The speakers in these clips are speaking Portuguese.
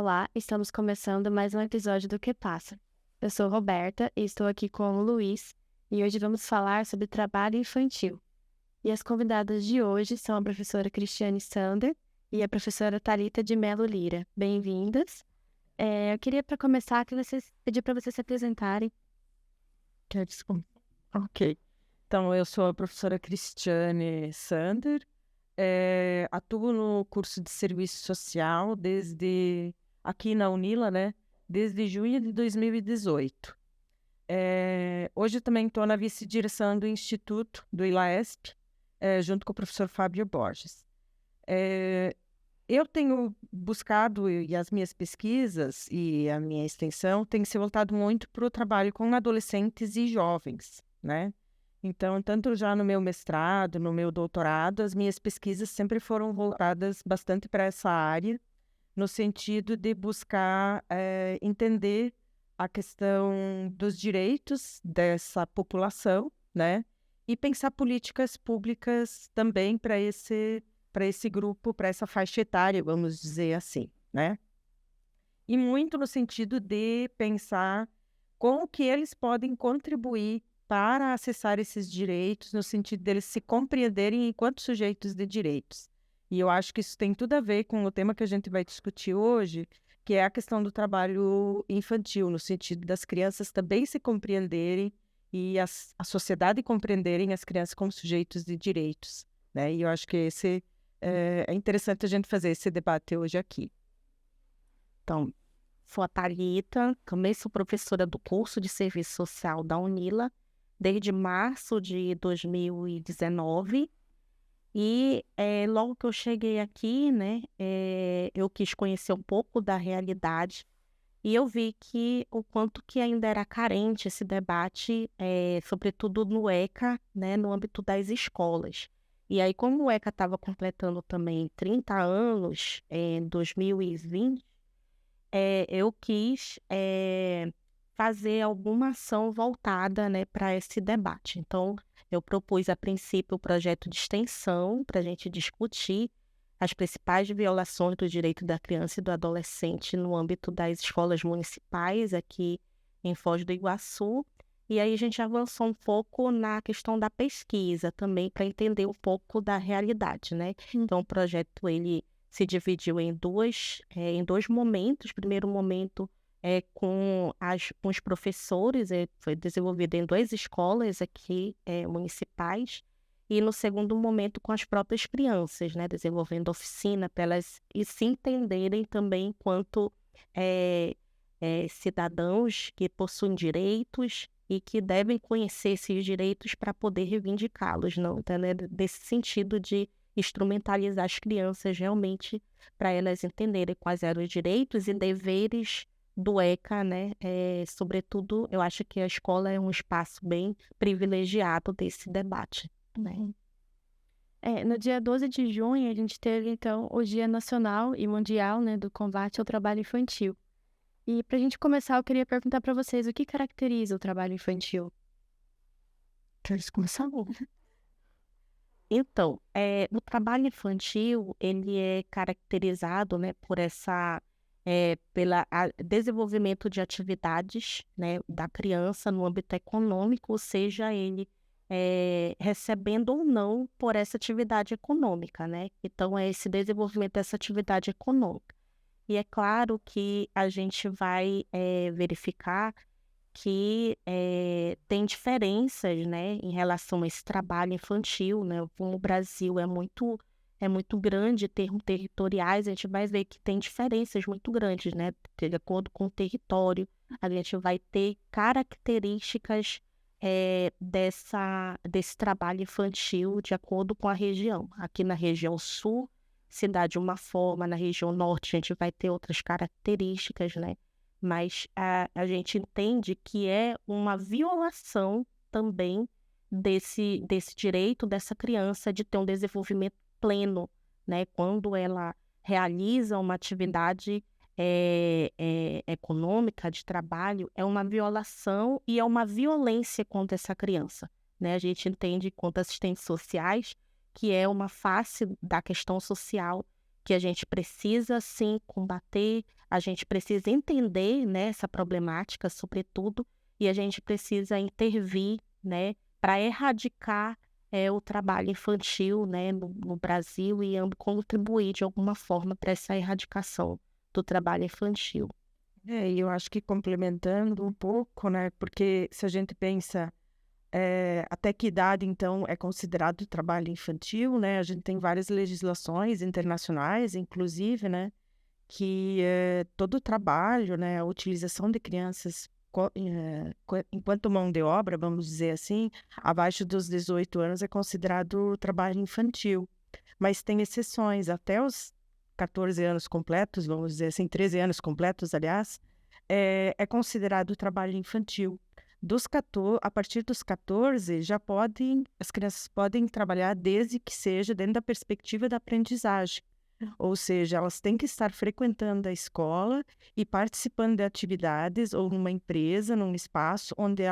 Olá, estamos começando mais um episódio do Que Passa. Eu sou Roberta e estou aqui com o Luiz e hoje vamos falar sobre trabalho infantil. E as convidadas de hoje são a professora Cristiane Sander e a professora Thalita de Melo Lira. Bem-vindas. Eu queria, para começar, pedir para vocês se apresentarem. Desculpa. Ok. Então, eu sou a professora Cristiane Sander, atuo no curso de serviço social aqui na Unila, né? Desde junho de 2018. Hoje também estou na vice-direção do Instituto, do ILAESP, junto com o professor Fábio Borges. Eu tenho buscado, e as minhas pesquisas e a minha extensão têm se voltado muito para o trabalho com adolescentes e jovens, né? Então, tanto já no meu mestrado, no meu doutorado, as minhas pesquisas sempre foram voltadas bastante para essa área, no sentido de buscar entender a questão dos direitos dessa população, né? E pensar políticas públicas também para esse grupo, para essa faixa etária, vamos dizer assim, né? E muito no sentido de pensar como que eles podem contribuir para acessar esses direitos, no sentido deles se compreenderem enquanto sujeitos de direitos. E eu acho que isso tem tudo a ver com o tema que a gente vai discutir hoje, que é a questão do trabalho infantil, no sentido das crianças também se compreenderem e a sociedade compreenderem as crianças como sujeitos de direitos, né? E eu acho que é interessante a gente fazer esse debate hoje aqui. Então, sou a Thalita, também sou professora do curso de Serviço Social da Unila, desde março de 2019. E logo que eu cheguei aqui, né, eu quis conhecer um pouco da realidade e eu vi que o quanto que ainda era carente esse debate, sobretudo no ECA, né, no âmbito das escolas. E aí, como o ECA estava completando também 30 anos em 2020, eu quis fazer alguma ação voltada, né, para esse debate. Então, eu propus, a princípio, o projeto de extensão para a gente discutir as principais violações do direito da criança e do adolescente no âmbito das escolas municipais aqui em Foz do Iguaçu. E aí a gente avançou um pouco na questão da pesquisa também, para entender um pouco da realidade, né? Então, o projeto, ele se dividiu em dois momentos. Primeiro momento com os professores, foi desenvolvido em 2 escolas aqui municipais, e no segundo momento com as próprias crianças, né, desenvolvendo oficina para elas se entenderem também enquanto cidadãos que possuem direitos e que devem conhecer esses direitos para poder reivindicá-los, não, então, né, desse sentido de instrumentalizar as crianças realmente para elas entenderem quais eram os direitos e deveres do ECA, né? Sobretudo, eu acho que a escola é um espaço bem privilegiado desse debate, né? No dia 12 de junho, a gente teve, então, o Dia Nacional e Mundial, né, do Combate ao Trabalho Infantil. E para a gente começar, eu queria perguntar para vocês o que caracteriza o trabalho infantil? Queres começar? Então, o trabalho infantil, ele é caracterizado, né, por desenvolvimento de atividades, né, da criança no âmbito econômico, seja ele recebendo ou não por essa atividade econômica, né? Então, é esse desenvolvimento dessa atividade econômica. E é claro que a gente vai verificar que tem diferenças, né, em relação a esse trabalho infantil, né? Como o Brasil é muito grande em termos territoriais, a gente vai ver que tem diferenças muito grandes, né? De acordo com o território, a gente vai ter características desse trabalho infantil de acordo com a região. Aqui na região sul, se dá de uma forma, na região norte a gente vai ter outras características, né? Mas a gente entende que é uma violação também desse direito dessa criança de ter um desenvolvimento pleno, né? Quando ela realiza uma atividade econômica, de trabalho, é uma violação e é uma violência contra essa criança, né? A gente entende, enquanto assistentes sociais, que é uma face da questão social que a gente precisa, sim, combater, a gente precisa entender, né, essa problemática, sobretudo, e a gente precisa intervir, né, para erradicar o trabalho infantil, né, no Brasil e contribuir de alguma forma para essa erradicação do trabalho infantil. E eu acho que complementando um pouco, né? Porque se a gente pensa até que idade, então, é considerado trabalho infantil, né? A gente tem várias legislações internacionais, inclusive, né? Que todo o trabalho, né? A utilização de crianças enquanto mão de obra, vamos dizer assim, abaixo dos 18 anos é considerado trabalho infantil. Mas tem exceções, até os 14 anos completos, vamos dizer assim, 13 anos completos, aliás, é considerado trabalho infantil. A partir dos 14, as crianças podem trabalhar desde que seja dentro da perspectiva da aprendizagem. Ou seja, elas têm que estar frequentando a escola e participando de atividades ou numa empresa, num espaço onde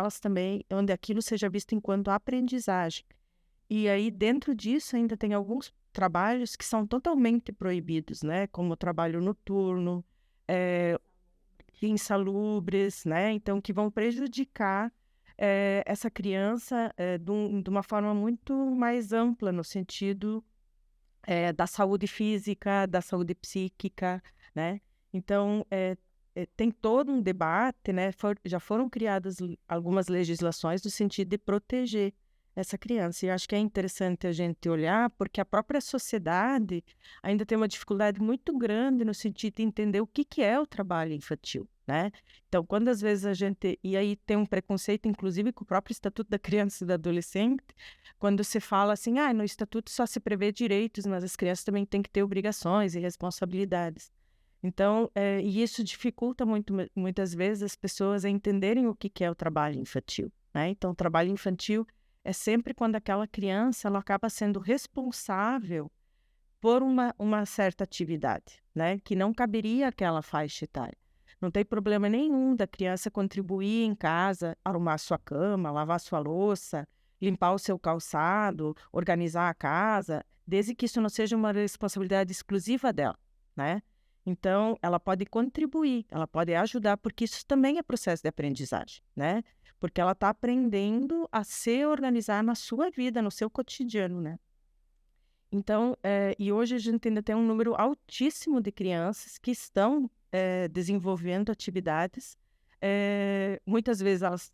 aquilo seja visto enquanto aprendizagem. E aí, dentro disso, ainda tem alguns trabalhos que são totalmente proibidos, né? Como o trabalho noturno, insalubres, né? Então, que vão prejudicar essa criança de uma forma muito mais ampla, no sentido da saúde física, da saúde psíquica, né? Então, tem todo um debate, né? Já foram criadas algumas legislações no sentido de proteger essa criança. E eu acho que é interessante a gente olhar, porque a própria sociedade ainda tem uma dificuldade muito grande no sentido de entender o que é o trabalho infantil, né? Então, quando às vezes a gente... E aí tem um preconceito, inclusive, com o próprio Estatuto da Criança e do Adolescente, quando se fala assim, no Estatuto só se prevê direitos, mas as crianças também têm que ter obrigações e responsabilidades. Então, e isso dificulta muitas vezes as pessoas a entenderem o que é o trabalho infantil, né? Então, o trabalho infantil é sempre quando aquela criança ela acaba sendo responsável por uma certa atividade, né? Que não caberia àquela faixa etária. Não tem problema nenhum da criança contribuir em casa, arrumar sua cama, lavar sua louça, limpar o seu calçado, organizar a casa, desde que isso não seja uma responsabilidade exclusiva dela, né? Então, ela pode contribuir, ela pode ajudar, porque isso também é processo de aprendizagem, né? Porque ela está aprendendo a se organizar na sua vida, no seu cotidiano, né? Então, e hoje a gente ainda tem um número altíssimo de crianças que estão desenvolvendo atividades. Muitas vezes elas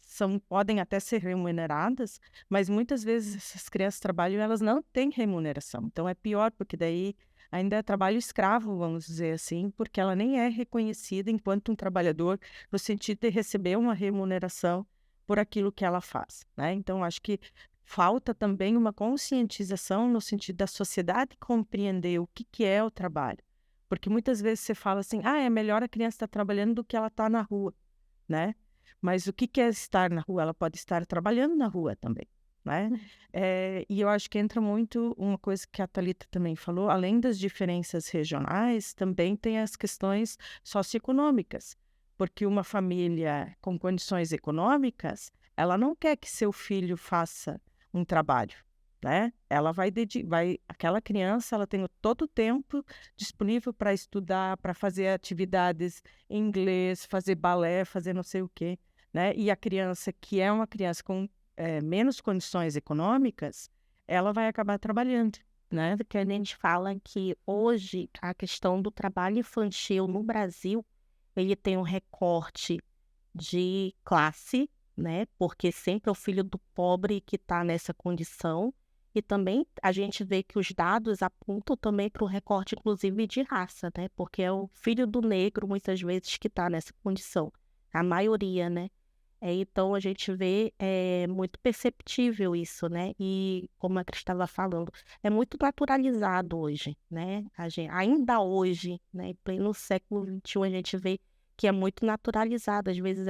podem até ser remuneradas, mas muitas vezes essas crianças trabalham e elas não têm remuneração. Então é pior, porque daí ainda é trabalho escravo, vamos dizer assim, porque ela nem é reconhecida enquanto um trabalhador no sentido de receber uma remuneração por aquilo que ela faz, né? Então acho que falta também uma conscientização no sentido da sociedade compreender o que é o trabalho. Porque muitas vezes você fala assim, é melhor a criança estar trabalhando do que ela estar na rua, né? Mas o que é estar na rua? Ela pode estar trabalhando na rua também, né? E eu acho que entra muito uma coisa que a Thalita também falou, além das diferenças regionais, também tem as questões socioeconômicas. Porque uma família com condições econômicas, ela não quer que seu filho faça um trabalho, né? Ela aquela criança, ela tem todo o tempo disponível para estudar, para fazer atividades em inglês, fazer balé, fazer não sei o quê, né? E a criança que é uma criança com menos condições econômicas, ela vai acabar trabalhando, né? Porque a gente fala que hoje a questão do trabalho infantil no Brasil, ele tem um recorte de classe, né? Porque sempre é o filho do pobre que está nessa condição. E também a gente vê que os dados apontam também para o recorte, inclusive, de raça, né? Porque é o filho do negro, muitas vezes, que está nessa condição. A maioria, né? Então, a gente vê, muito perceptível isso, né? E, como a Cris estava falando, é muito naturalizado hoje, né? Ainda hoje, né? Em pleno século XXI, a gente vê que é muito naturalizado. Às vezes,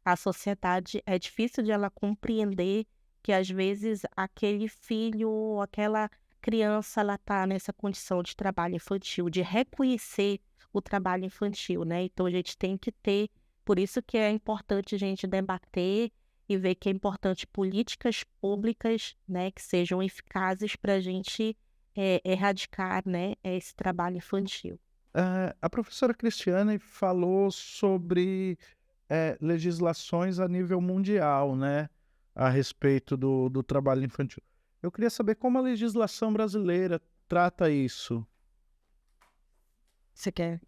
a sociedade, é difícil de ela compreender que, às vezes, aquele filho, aquela criança, ela está nessa condição de trabalho infantil, de reconhecer o trabalho infantil, né? Então, a gente tem que ter... Por isso que é importante a gente debater e ver que é importante políticas públicas, né, que sejam eficazes para a gente erradicar, né, esse trabalho infantil. A professora Cristiane falou sobre legislações a nível mundial, né, a respeito do trabalho infantil. Eu queria saber como a legislação brasileira trata isso. Você quer?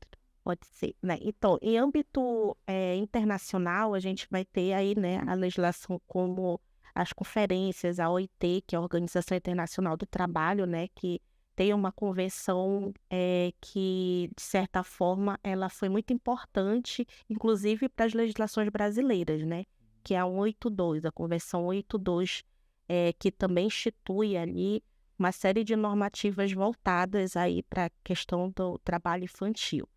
Pode ser, né? Então, em âmbito internacional, a gente vai ter aí, né, a legislação como as conferências, a OIT, que é a Organização Internacional do Trabalho, né, que tem uma convenção que, de certa forma, ela foi muito importante, inclusive para as legislações brasileiras, né, que é a 182, a Convenção 182, que também institui ali uma série de normativas voltadas aí para a questão do trabalho infantil.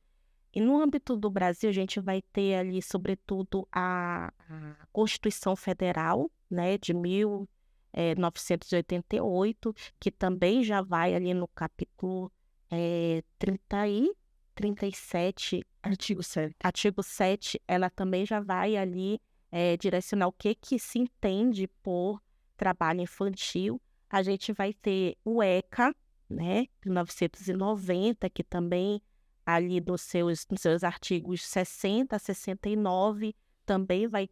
E no âmbito do Brasil, a gente vai ter ali, sobretudo, a Constituição Federal, né, de 1988, que também já vai ali no capítulo 37, Artigo 7. artigo 7, ela também já vai ali direcionar o que se entende por trabalho infantil. A gente vai ter o ECA, né, de 1990, que também ali nos seus artigos 60 a 69, também vai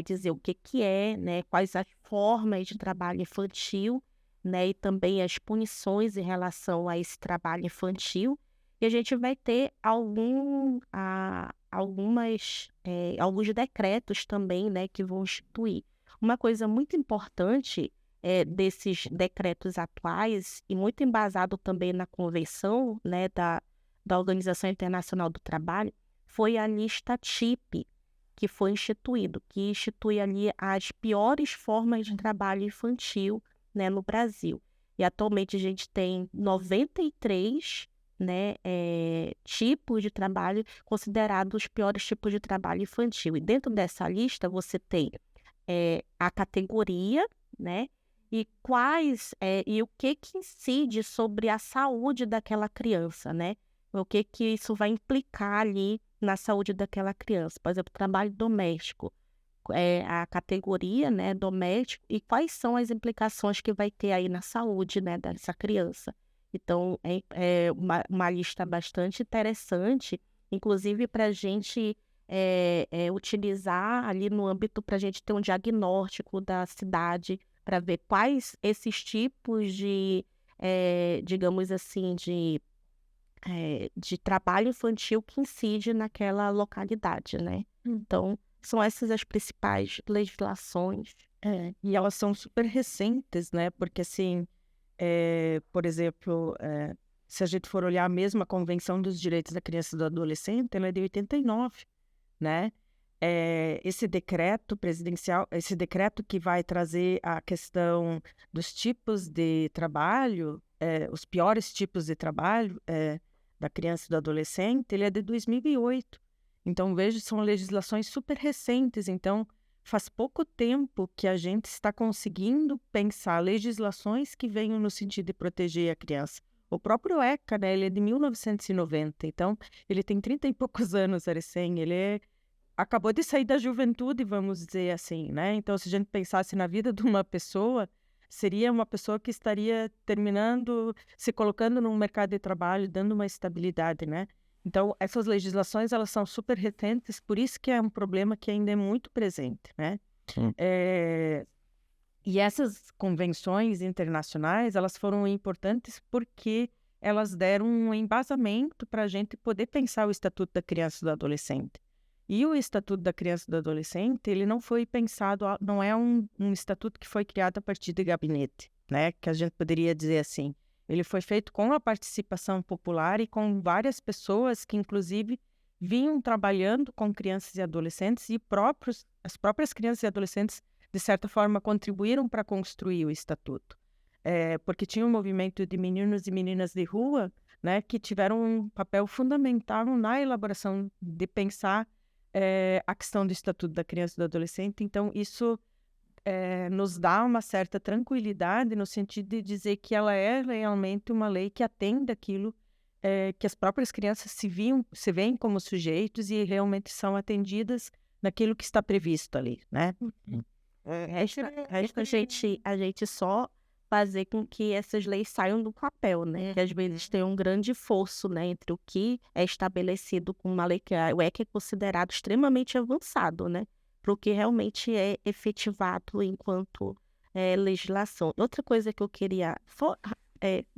dizer o que é, né, quais as formas de trabalho infantil, né, e também as punições em relação a esse trabalho infantil. E a gente vai ter alguns decretos também, né, que vão instituir. Uma coisa muito importante desses decretos atuais, e muito embasado também na convenção, né, da Organização Internacional do Trabalho, foi a lista TIP, que foi instituído, que institui ali as piores formas de trabalho infantil, né, no Brasil. E atualmente a gente tem 93, né, tipos de trabalho considerados os piores tipos de trabalho infantil. E dentro dessa lista você tem a categoria, né, e e o que incide sobre a saúde daquela criança, né? O que isso vai implicar ali na saúde daquela criança. Por exemplo, trabalho doméstico, a categoria, né, doméstico, e quais são as implicações que vai ter aí na saúde, né, dessa criança. Então, é uma lista bastante interessante, inclusive para a gente utilizar ali no âmbito, para a gente ter um diagnóstico da cidade, para ver quais esses tipos de, digamos assim, de trabalho infantil que incide naquela localidade, né? Então, são essas as principais legislações. E elas são super recentes, né? Porque, assim, por exemplo, se a gente for olhar mesmo a Convenção dos Direitos da Criança e do Adolescente, ela é de 89, né? Esse decreto presidencial, esse decreto que vai trazer a questão dos tipos de trabalho, os piores tipos de trabalho da criança e do adolescente, ele é de 2008. Então, vejo, são legislações super recentes. Então, faz pouco tempo que a gente está conseguindo pensar legislações que venham no sentido de proteger a criança. O próprio ECA, né, ele é de 1990, então ele tem 30 e poucos anos, ele acabou de sair da juventude, vamos dizer assim, né? Então, se a gente pensasse na vida de uma pessoa, seria uma pessoa que estaria terminando, se colocando no mercado de trabalho, dando uma estabilidade, né? Então, essas legislações, elas são super recentes, por isso que é um problema que ainda é muito presente, né? E essas convenções internacionais, elas foram importantes porque elas deram um embasamento para a gente poder pensar o Estatuto da Criança e do Adolescente. E o Estatuto da Criança e do Adolescente, ele não foi pensado, não é um estatuto que foi criado a partir de gabinete, né? Que a gente poderia dizer assim. Ele foi feito com a participação popular e com várias pessoas que, inclusive, vinham trabalhando com crianças e adolescentes e as próprias crianças e adolescentes, de certa forma, contribuíram para construir o Estatuto. Porque tinha um movimento de meninos e meninas de rua, né, que tiveram um papel fundamental na elaboração de pensar a questão do Estatuto da Criança e do Adolescente. Então, isso nos dá uma certa tranquilidade no sentido de dizer que ela é realmente uma lei que atende aquilo que as próprias crianças se veem como sujeitos e realmente são atendidas naquilo que está previsto ali, né? A gente só fazer com que essas leis saiam do papel, né? Que às vezes tem um grande fosso, né, entre o que é estabelecido com uma lei que é considerado extremamente avançado, né, para o que realmente é efetivado enquanto legislação. Outra coisa que eu queria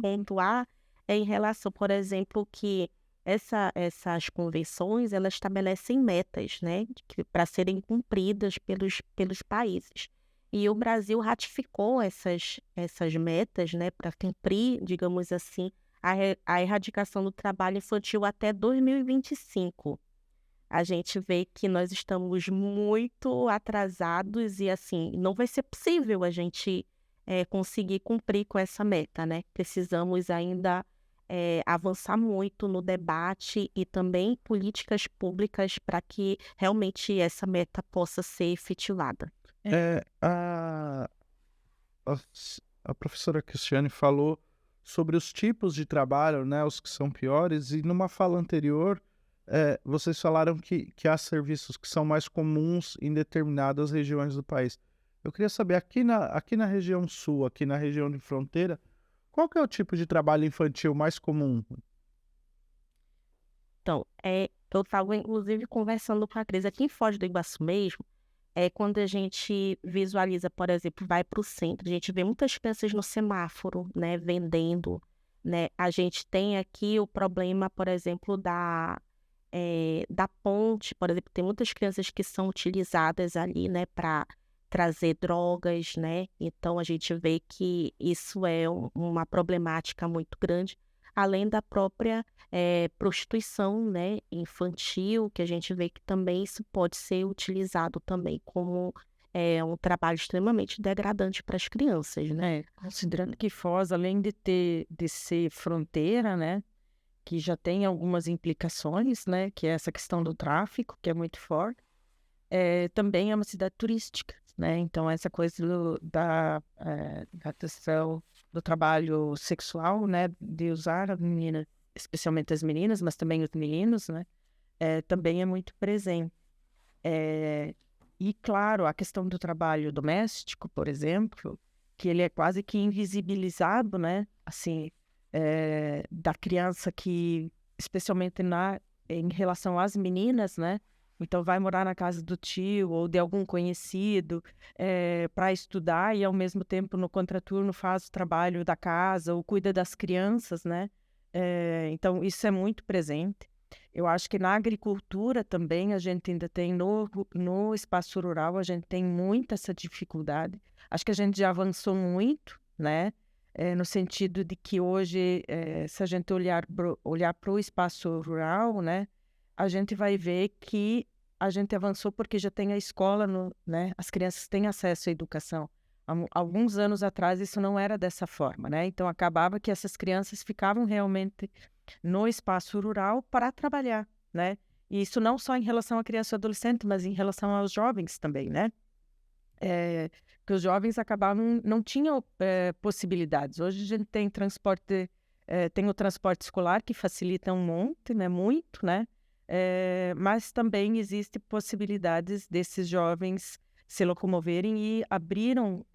pontuar é em relação, por exemplo, que essas convenções, elas estabelecem metas, né, para serem cumpridas pelos países. E o Brasil ratificou essas metas, né, para cumprir, digamos assim, a erradicação do trabalho infantil até 2025. A gente vê que nós estamos muito atrasados e, assim, não vai ser possível a gente conseguir cumprir com essa meta, né? Precisamos ainda avançar muito no debate e também políticas públicas para que realmente essa meta possa ser efetivada. A, a professora Cristiane falou sobre os tipos de trabalho, né, os que são piores, e numa fala anterior, vocês falaram que há serviços que são mais comuns em determinadas regiões do país. Eu queria saber, aqui na região sul, aqui na região de fronteira, qual que é o tipo de trabalho infantil mais comum? Então, eu estava inclusive conversando com a Cris aqui em Foz do Iguaçu mesmo, quando a gente visualiza, por exemplo, vai para o centro, a gente vê muitas crianças no semáforo, né, vendendo, né? A gente tem aqui o problema, por exemplo, da ponte, por exemplo, tem muitas crianças que são utilizadas ali, né, para trazer drogas, né? Então a gente vê que isso é uma problemática muito grande, além da própria prostituição, né, infantil, que a gente vê que também isso pode ser utilizado também como um trabalho extremamente degradante para as crianças, né? Considerando que Foz, além de ser fronteira, né, que já tem algumas implicações, né, que é essa questão do tráfico, que é muito forte, também é uma cidade turística, né? Então essa coisa da questão do trabalho sexual, né, de usar a menina, especialmente as meninas, mas também os meninos, né, também é muito presente. E claro, a questão do trabalho doméstico, por exemplo, que ele é quase que invisibilizado, né, assim, da criança que, especialmente em relação às meninas, né, então vai morar na casa do tio ou de algum conhecido para estudar e ao mesmo tempo no contraturno faz o trabalho da casa ou cuida das crianças, né? Então isso é muito presente. Eu acho que na agricultura também a gente ainda tem no espaço rural, a gente tem muita essa dificuldade. Acho que a gente já avançou muito, né? No sentido de que hoje, se a gente olhar para o espaço rural, né, a gente vai ver que a gente avançou porque já tem a escola, né? As crianças têm acesso à educação. Há alguns anos atrás isso não era dessa forma, né? Então acabava que essas crianças ficavam realmente no espaço rural para trabalhar, né? E isso não só em relação à criança e adolescente, mas em relação aos jovens também, né? Que os jovens não tinham possibilidades. Hoje a gente tem transporte, tem o transporte escolar que facilita um monte, né? Muito, né? Mas também existem possibilidades desses jovens se locomoverem e abriram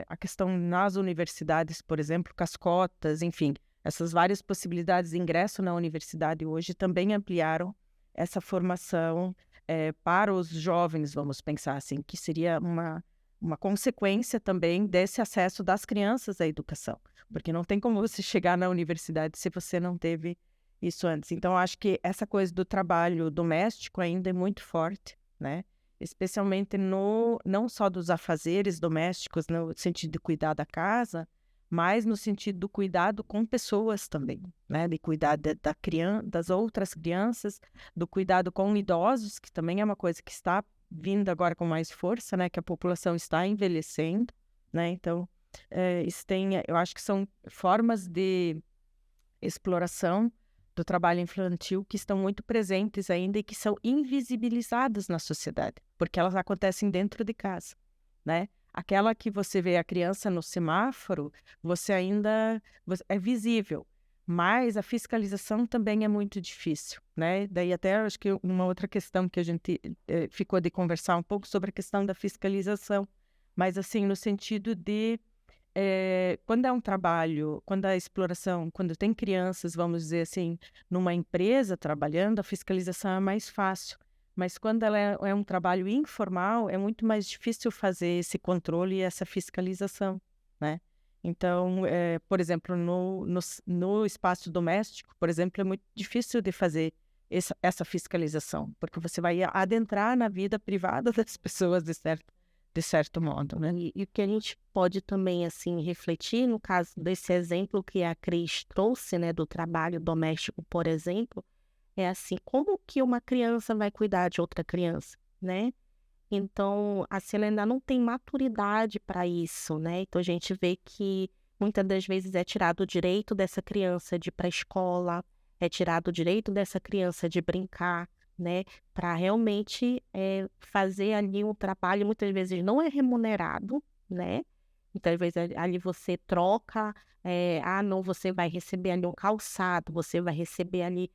a questão nas universidades, por exemplo, com as cotas, enfim, essas várias possibilidades de ingresso na universidade hoje também ampliaram essa formação para os jovens, vamos pensar assim, que seria uma consequência também desse acesso das crianças à educação, porque não tem como você chegar na universidade se você não teve isso antes. Então, acho que essa coisa do trabalho doméstico ainda é muito forte, né? Especialmente não só dos afazeres domésticos, no sentido de cuidar da casa, mas no sentido do cuidado com pessoas também, né? De cuidar das outras crianças, do cuidado com idosos, que também é uma coisa que está vindo agora com mais força, né? Que a população está envelhecendo, né? Então, eu acho que são formas de exploração do trabalho infantil que estão muito presentes ainda e que são invisibilizadas na sociedade, porque elas acontecem dentro de casa, né? Aquela que você vê a criança no semáforo, é visível, mas a fiscalização também é muito difícil, né? Daí até acho que uma outra questão que a gente ficou de conversar um pouco sobre a questão da fiscalização, mas assim, no sentido de quando é um trabalho, quando a exploração, quando tem crianças, vamos dizer assim, numa empresa trabalhando, a fiscalização é mais fácil. Mas quando ela é um trabalho informal, é muito mais difícil fazer esse controle e essa fiscalização, né? Então, por exemplo, no espaço doméstico, por exemplo, é muito difícil de fazer essa fiscalização, porque você vai adentrar na vida privada das pessoas de certo modo, né? E o que a gente pode também, assim, refletir, no caso desse exemplo que a Cris trouxe, né, do trabalho doméstico, por exemplo, é assim, como que uma criança vai cuidar de outra criança, né? Então, assim, ela ainda não tem maturidade para isso, né? Então, a gente vê que muitas das vezes é tirado o direito dessa criança de ir para a escola, é tirado o direito dessa criança de brincar, né? Para realmente fazer ali um trabalho, muitas vezes não é remunerado, né? Muitas vezes ali você troca, não, você vai receber ali um calçado, você vai receber ali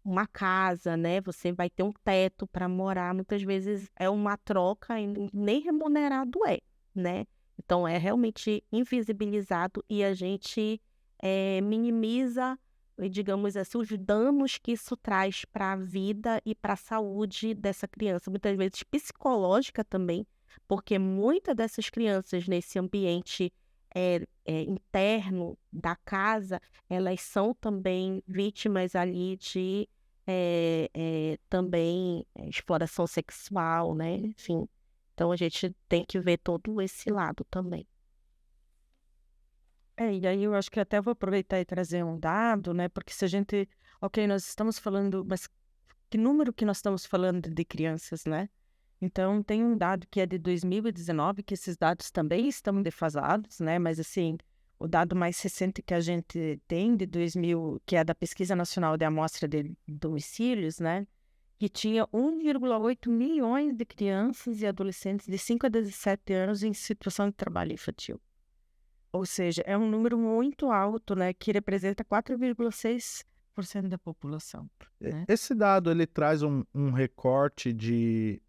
uma casa, né? Você vai ter um teto para morar. Muitas vezes é uma troca e nem remunerado né? Então é realmente invisibilizado e a gente minimiza, digamos assim, os danos que isso traz para a vida e para a saúde dessa criança. Muitas vezes psicológica também, porque muitas dessas crianças nesse ambiente interno da casa, elas são também vítimas ali de também exploração sexual, né? Enfim, então a gente tem que ver todo esse lado também. E aí eu acho que até vou aproveitar e trazer um dado, né? Porque se a gente... Ok, nós estamos falando... Mas que número que nós estamos falando de crianças, né? Então, tem um dado que é de 2019, que esses dados também estão defasados, né? Mas, assim, o dado mais recente que a gente tem, de 2000, que é da Pesquisa Nacional de Amostra de Domicílios, né? Que tinha 1,8 milhões de crianças e adolescentes de 5 a 17 anos em situação de trabalho infantil. Ou seja, é um número muito alto, né, que representa 4,6% da população. Né? Esse dado, ele traz um recorte de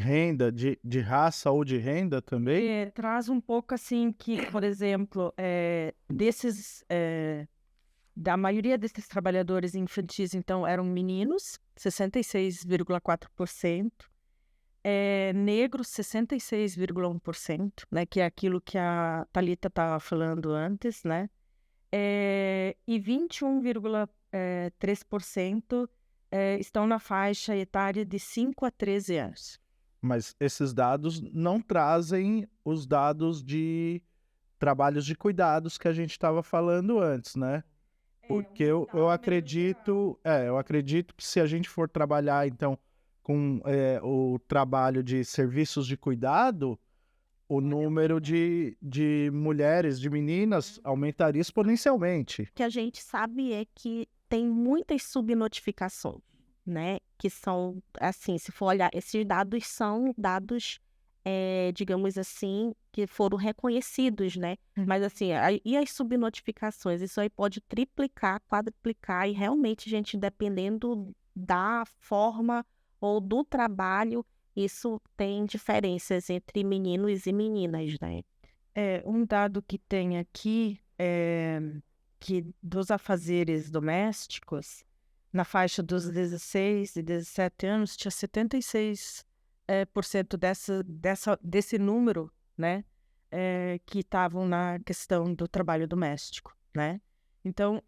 renda, de raça ou de renda também? Traz um pouco assim que, por exemplo, da maioria desses trabalhadores infantis, então, eram meninos, 66,4%, negros, 66,1%, né, que é aquilo que a Thalita estava falando antes, né, e 21,3% estão na faixa etária de 5 a 13 anos. Mas esses dados não trazem os dados de trabalhos de cuidados que a gente estava falando antes, né? Porque eu acredito que se a gente for trabalhar, então, com o trabalho de serviços de cuidado, o número de mulheres, de meninas, aumentaria exponencialmente. O que a gente sabe é que tem muitas subnotificações, né? Que são, assim, se for olhar, esses dados são dados, digamos assim, que foram reconhecidos, né? Mas, assim, e as subnotificações? Isso aí pode triplicar, quadruplicar, e realmente, gente, dependendo da forma ou do trabalho, isso tem diferenças entre meninos e meninas, né? Um dado que tem aqui é que dos afazeres domésticos, na faixa dos 16 e 17 anos, tinha 76% desse número, né, que estavam na questão do trabalho doméstico, né? Então,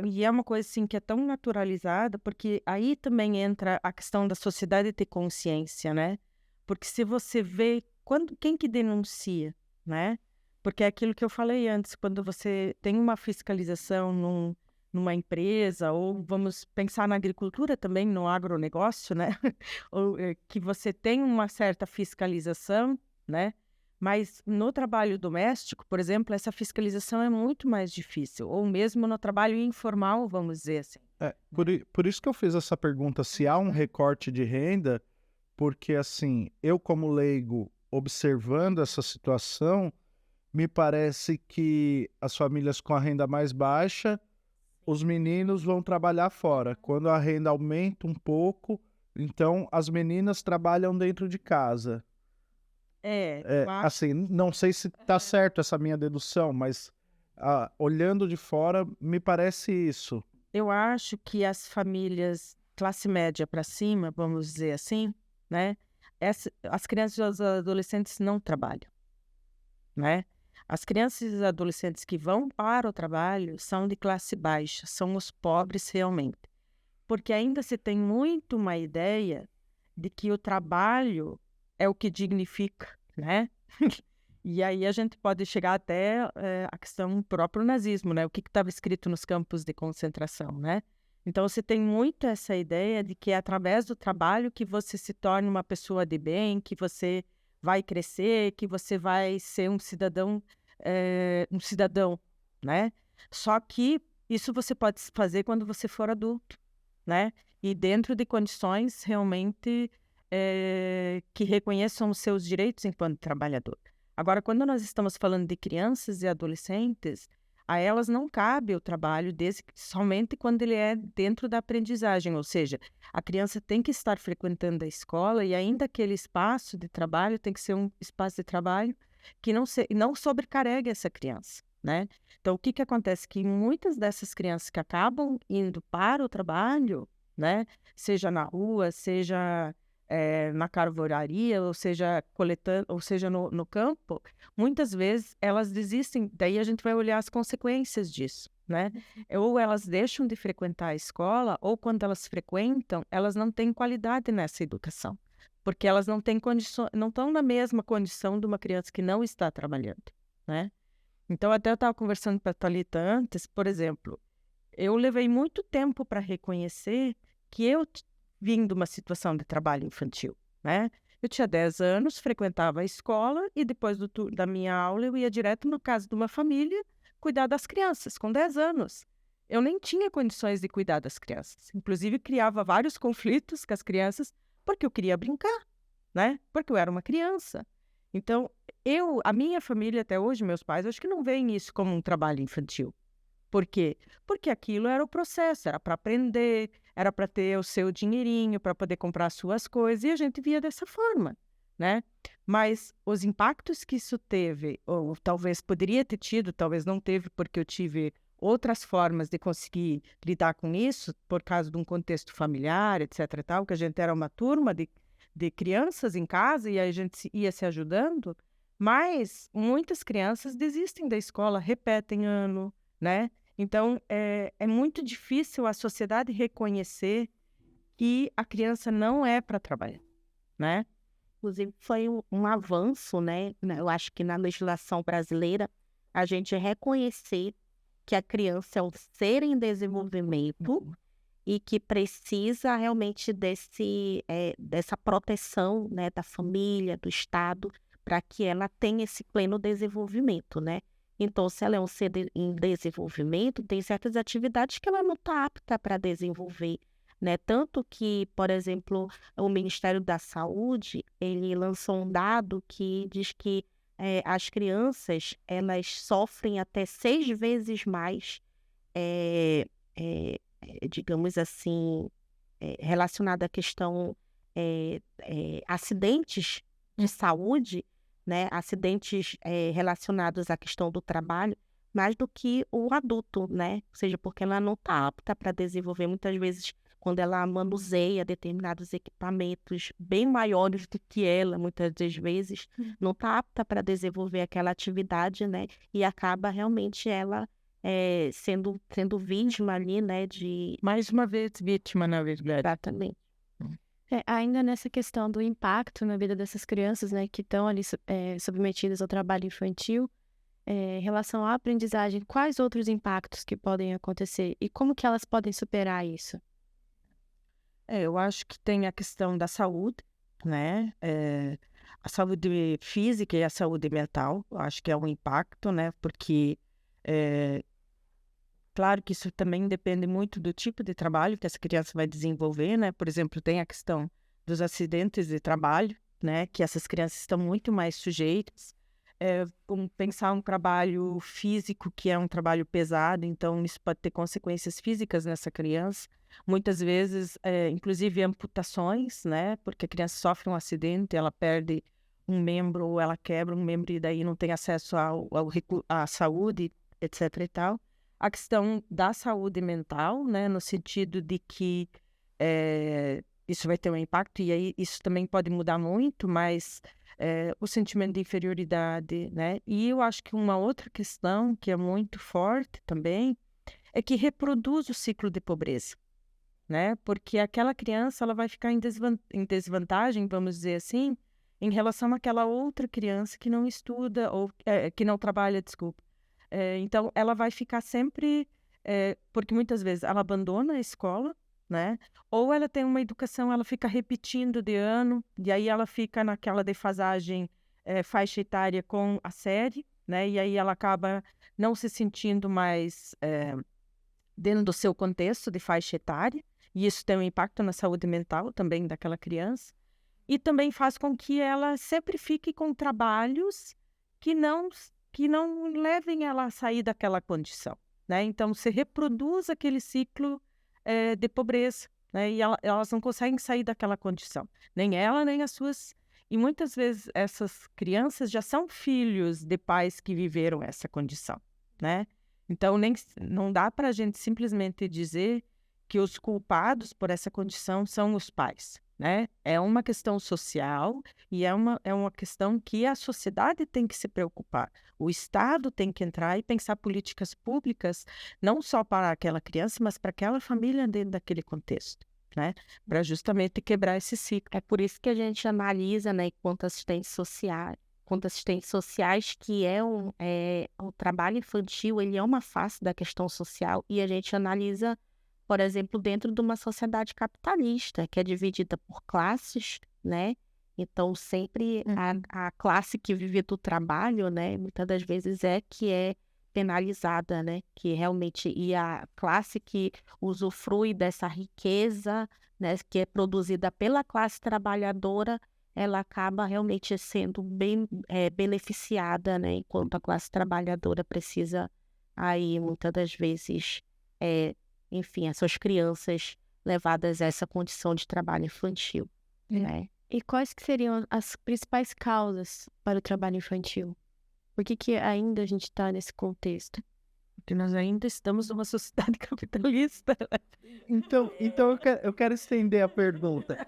e é uma coisa assim que é tão naturalizada, porque aí também entra a questão da sociedade ter consciência, né? Porque se você vê, quem que denuncia, né? Porque é aquilo que eu falei antes, quando você tem uma fiscalização numa empresa, ou vamos pensar na agricultura também, no agronegócio, né? Ou, que você tem uma certa fiscalização, né? Mas no trabalho doméstico, por exemplo, essa fiscalização é muito mais difícil, ou mesmo no trabalho informal, vamos dizer assim. Por isso que eu fiz essa pergunta, se há um recorte de renda, porque assim, eu como leigo, observando essa situação, me parece que as famílias com a renda mais baixa, os meninos vão trabalhar fora. Quando a renda aumenta um pouco, Então, as meninas trabalham dentro de casa. Eu acho, Assim, não sei se está certo essa minha dedução, mas olhando de fora, me parece isso. eu acho que as famílias classe média para cima, vamos dizer assim, né? As crianças e os adolescentes não trabalham, né? As crianças e os adolescentes que vão para o trabalho são de classe baixa, são os pobres realmente. Porque ainda se tem muito uma ideia de que o trabalho é o que dignifica, né? E aí a gente pode chegar até a questão do próprio nazismo, né? O que estava escrito nos campos de concentração, né? Então você tem muito essa ideia de que é através do trabalho que você se torna uma pessoa de bem, que você vai crescer, que você vai ser um cidadão, né? Só que isso você pode fazer quando você for adulto, né? E dentro de condições realmente que reconheçam os seus direitos enquanto trabalhador. Agora, quando nós estamos falando de crianças e adolescentes, a elas não cabe o trabalho somente quando ele é dentro da aprendizagem, ou seja, a criança tem que estar frequentando a escola e ainda aquele espaço de trabalho tem que ser um espaço de trabalho que não sobrecarregue essa criança, né? Então, o que acontece? Que muitas dessas crianças que acabam indo para o trabalho, né, seja na rua, seja na carvoaria, ou seja, coletando, ou seja, no campo, muitas vezes elas desistem, daí a gente vai olhar as consequências disso, né? Ou elas deixam de frequentar a escola, ou quando elas frequentam, elas não têm qualidade nessa educação, porque elas não têm condições, não estão na mesma condição de uma criança que não está trabalhando, né? Então, até eu estava conversando com a Thalita antes, por exemplo, eu levei muito tempo para reconhecer que eu vim de uma situação de trabalho infantil, né? Eu tinha 10 anos, frequentava a escola e depois da minha aula eu ia direto na casa de uma família cuidar das crianças, com 10 anos. Eu nem tinha condições de cuidar das crianças. Inclusive, criava vários conflitos com as crianças porque eu queria brincar, né? Porque eu era uma criança. Então, a minha família até hoje, meus pais, acho que não veem isso como um trabalho infantil. Por quê? Porque aquilo era o processo, era para aprender, era para ter o seu dinheirinho, para poder comprar as suas coisas, e a gente via dessa forma, né? Mas os impactos que isso teve, ou talvez poderia ter tido, talvez não teve, porque eu tive outras formas de conseguir lidar com isso, por causa de um contexto familiar, etc. e tal, que a gente era uma turma de crianças em casa e aí a gente ia se ajudando, mas muitas crianças desistem da escola, repetem ano, né? Então, é muito difícil a sociedade reconhecer que a criança não é para trabalhar, né? Inclusive, foi um avanço, né? Eu acho que na legislação brasileira, a gente reconhecer que a criança é um ser em desenvolvimento e que precisa realmente dessa proteção, né, da família, do Estado, para que ela tenha esse pleno desenvolvimento, né? Então, se ela é um ser em desenvolvimento, tem certas atividades que ela não está apta para desenvolver, né? Tanto que, por exemplo, o Ministério da Saúde, ele lançou um dado que diz que as crianças, elas sofrem até 6 vezes mais, digamos assim, relacionada à questão acidentes de saúde, né, acidentes relacionados à questão do trabalho, mais do que o adulto, né? Ou seja, porque ela não está apta para desenvolver, muitas vezes, quando ela manuseia determinados equipamentos bem maiores do que ela, muitas das vezes, não está apta para desenvolver aquela atividade, né? E acaba realmente ela sendo vítima ali, né? Mais uma vez vítima, na verdade. Exatamente. Ainda nessa questão do impacto na vida dessas crianças, né, que estão ali submetidas ao trabalho infantil, em relação à aprendizagem, quais outros impactos que podem acontecer e como que elas podem superar isso? Eu acho que tem a questão da saúde, né? A saúde física e a saúde mental, eu acho que é um impacto, né? Porque claro que isso também depende muito do tipo de trabalho que essa criança vai desenvolver, né? Por exemplo, tem a questão dos acidentes de trabalho, né? Que essas crianças estão muito mais sujeitas. Como pensar um trabalho físico, que é um trabalho pesado, então isso pode ter consequências físicas nessa criança. Muitas vezes, inclusive amputações, né? Porque a criança sofre um acidente, ela perde um membro ou ela quebra um membro e daí não tem acesso à saúde, etc. e tal. A questão da saúde mental, né? No sentido de que isso vai ter um impacto e aí isso também pode mudar muito, mas o sentimento de inferioridade, né? E eu acho que uma outra questão que é muito forte também é que reproduz o ciclo de pobreza, né? Porque aquela criança ela vai ficar em desvantagem, vamos dizer assim, em relação àquela outra criança que não estuda ou que não trabalha, desculpa. Então, ela vai ficar sempre, porque muitas vezes ela abandona a escola, né? Ou ela tem uma educação, ela fica repetindo de ano, e aí ela fica naquela defasagem faixa etária com a série, né? E aí ela acaba não se sentindo mais dentro do seu contexto de faixa etária, e isso tem um impacto na saúde mental também daquela criança, e também faz com que ela sempre fique com trabalhos que não levem ela a sair daquela condição, né? Então, se reproduz aquele ciclo de pobreza, né? E elas não conseguem sair daquela condição, nem ela, nem as suas... E muitas vezes essas crianças já são filhos de pais que viveram essa condição, né? Então, não dá para a gente simplesmente dizer que os culpados por essa condição são os pais, né? É uma questão social e é uma questão que a sociedade tem que se preocupar. O Estado tem que entrar e pensar políticas públicas, não só para aquela criança, mas para aquela família dentro daquele contexto, né? Para justamente quebrar esse ciclo. É por isso que a gente analisa, né, enquanto assistentes sociais, que o trabalho infantil, ele é uma face da questão social e a gente analisa, por exemplo, dentro de uma sociedade capitalista, que é dividida por classes, né? Então, sempre a classe que vive do trabalho, né, muitas das vezes que é penalizada, né? Que realmente, e a classe que usufrui dessa riqueza, né, que é produzida pela classe trabalhadora, ela acaba realmente sendo bem beneficiada, né? Enquanto a classe trabalhadora precisa aí, muitas das vezes, enfim, as suas crianças levadas a essa condição de trabalho infantil, né? E quais que seriam as principais causas para o trabalho infantil? Por que ainda a gente está nesse contexto? Porque nós ainda estamos numa sociedade capitalista. Então eu quero estender a pergunta.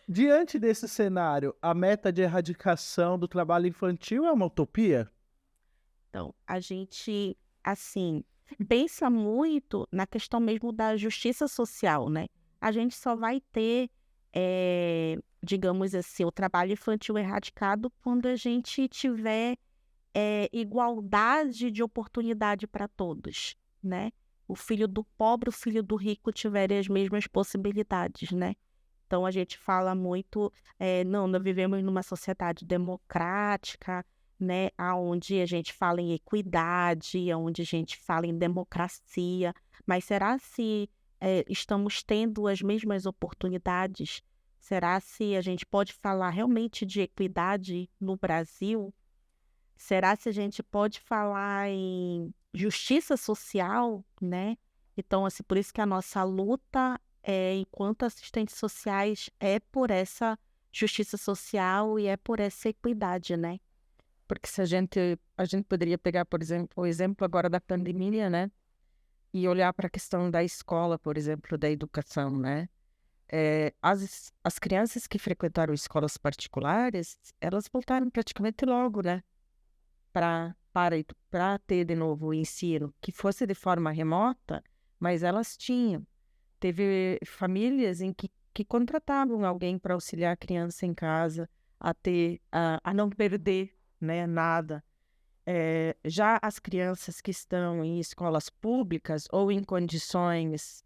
Diante desse cenário, a meta de erradicação do trabalho infantil é uma utopia? Então, a gente, assim, pensa muito na questão mesmo da justiça social, né? A gente só vai ter, digamos assim, o trabalho infantil erradicado quando a gente tiver igualdade de oportunidade para todos, né? O filho do pobre, o filho do rico tiverem as mesmas possibilidades, né? Então, a gente fala muito, nós vivemos numa sociedade democrática, né, onde a gente fala em equidade, onde a gente fala em democracia, mas será se estamos tendo as mesmas oportunidades? Será se a gente pode falar realmente de equidade no Brasil? Será se a gente pode falar em justiça social, né? Então, assim, por isso que a nossa luta, enquanto assistentes sociais, é por essa justiça social e é por essa equidade, né? Porque se a gente poderia pegar, por exemplo, o exemplo agora da pandemia, né? E olhar para a questão da escola, por exemplo, da educação, né? As crianças que frequentaram escolas particulares, elas voltaram praticamente logo, né? Para ter de novo o ensino, que fosse de forma remota, mas elas tinham. Teve famílias em que contratavam alguém para auxiliar a criança em casa, a não perder, né, nada. Já as crianças que estão em escolas públicas ou em condições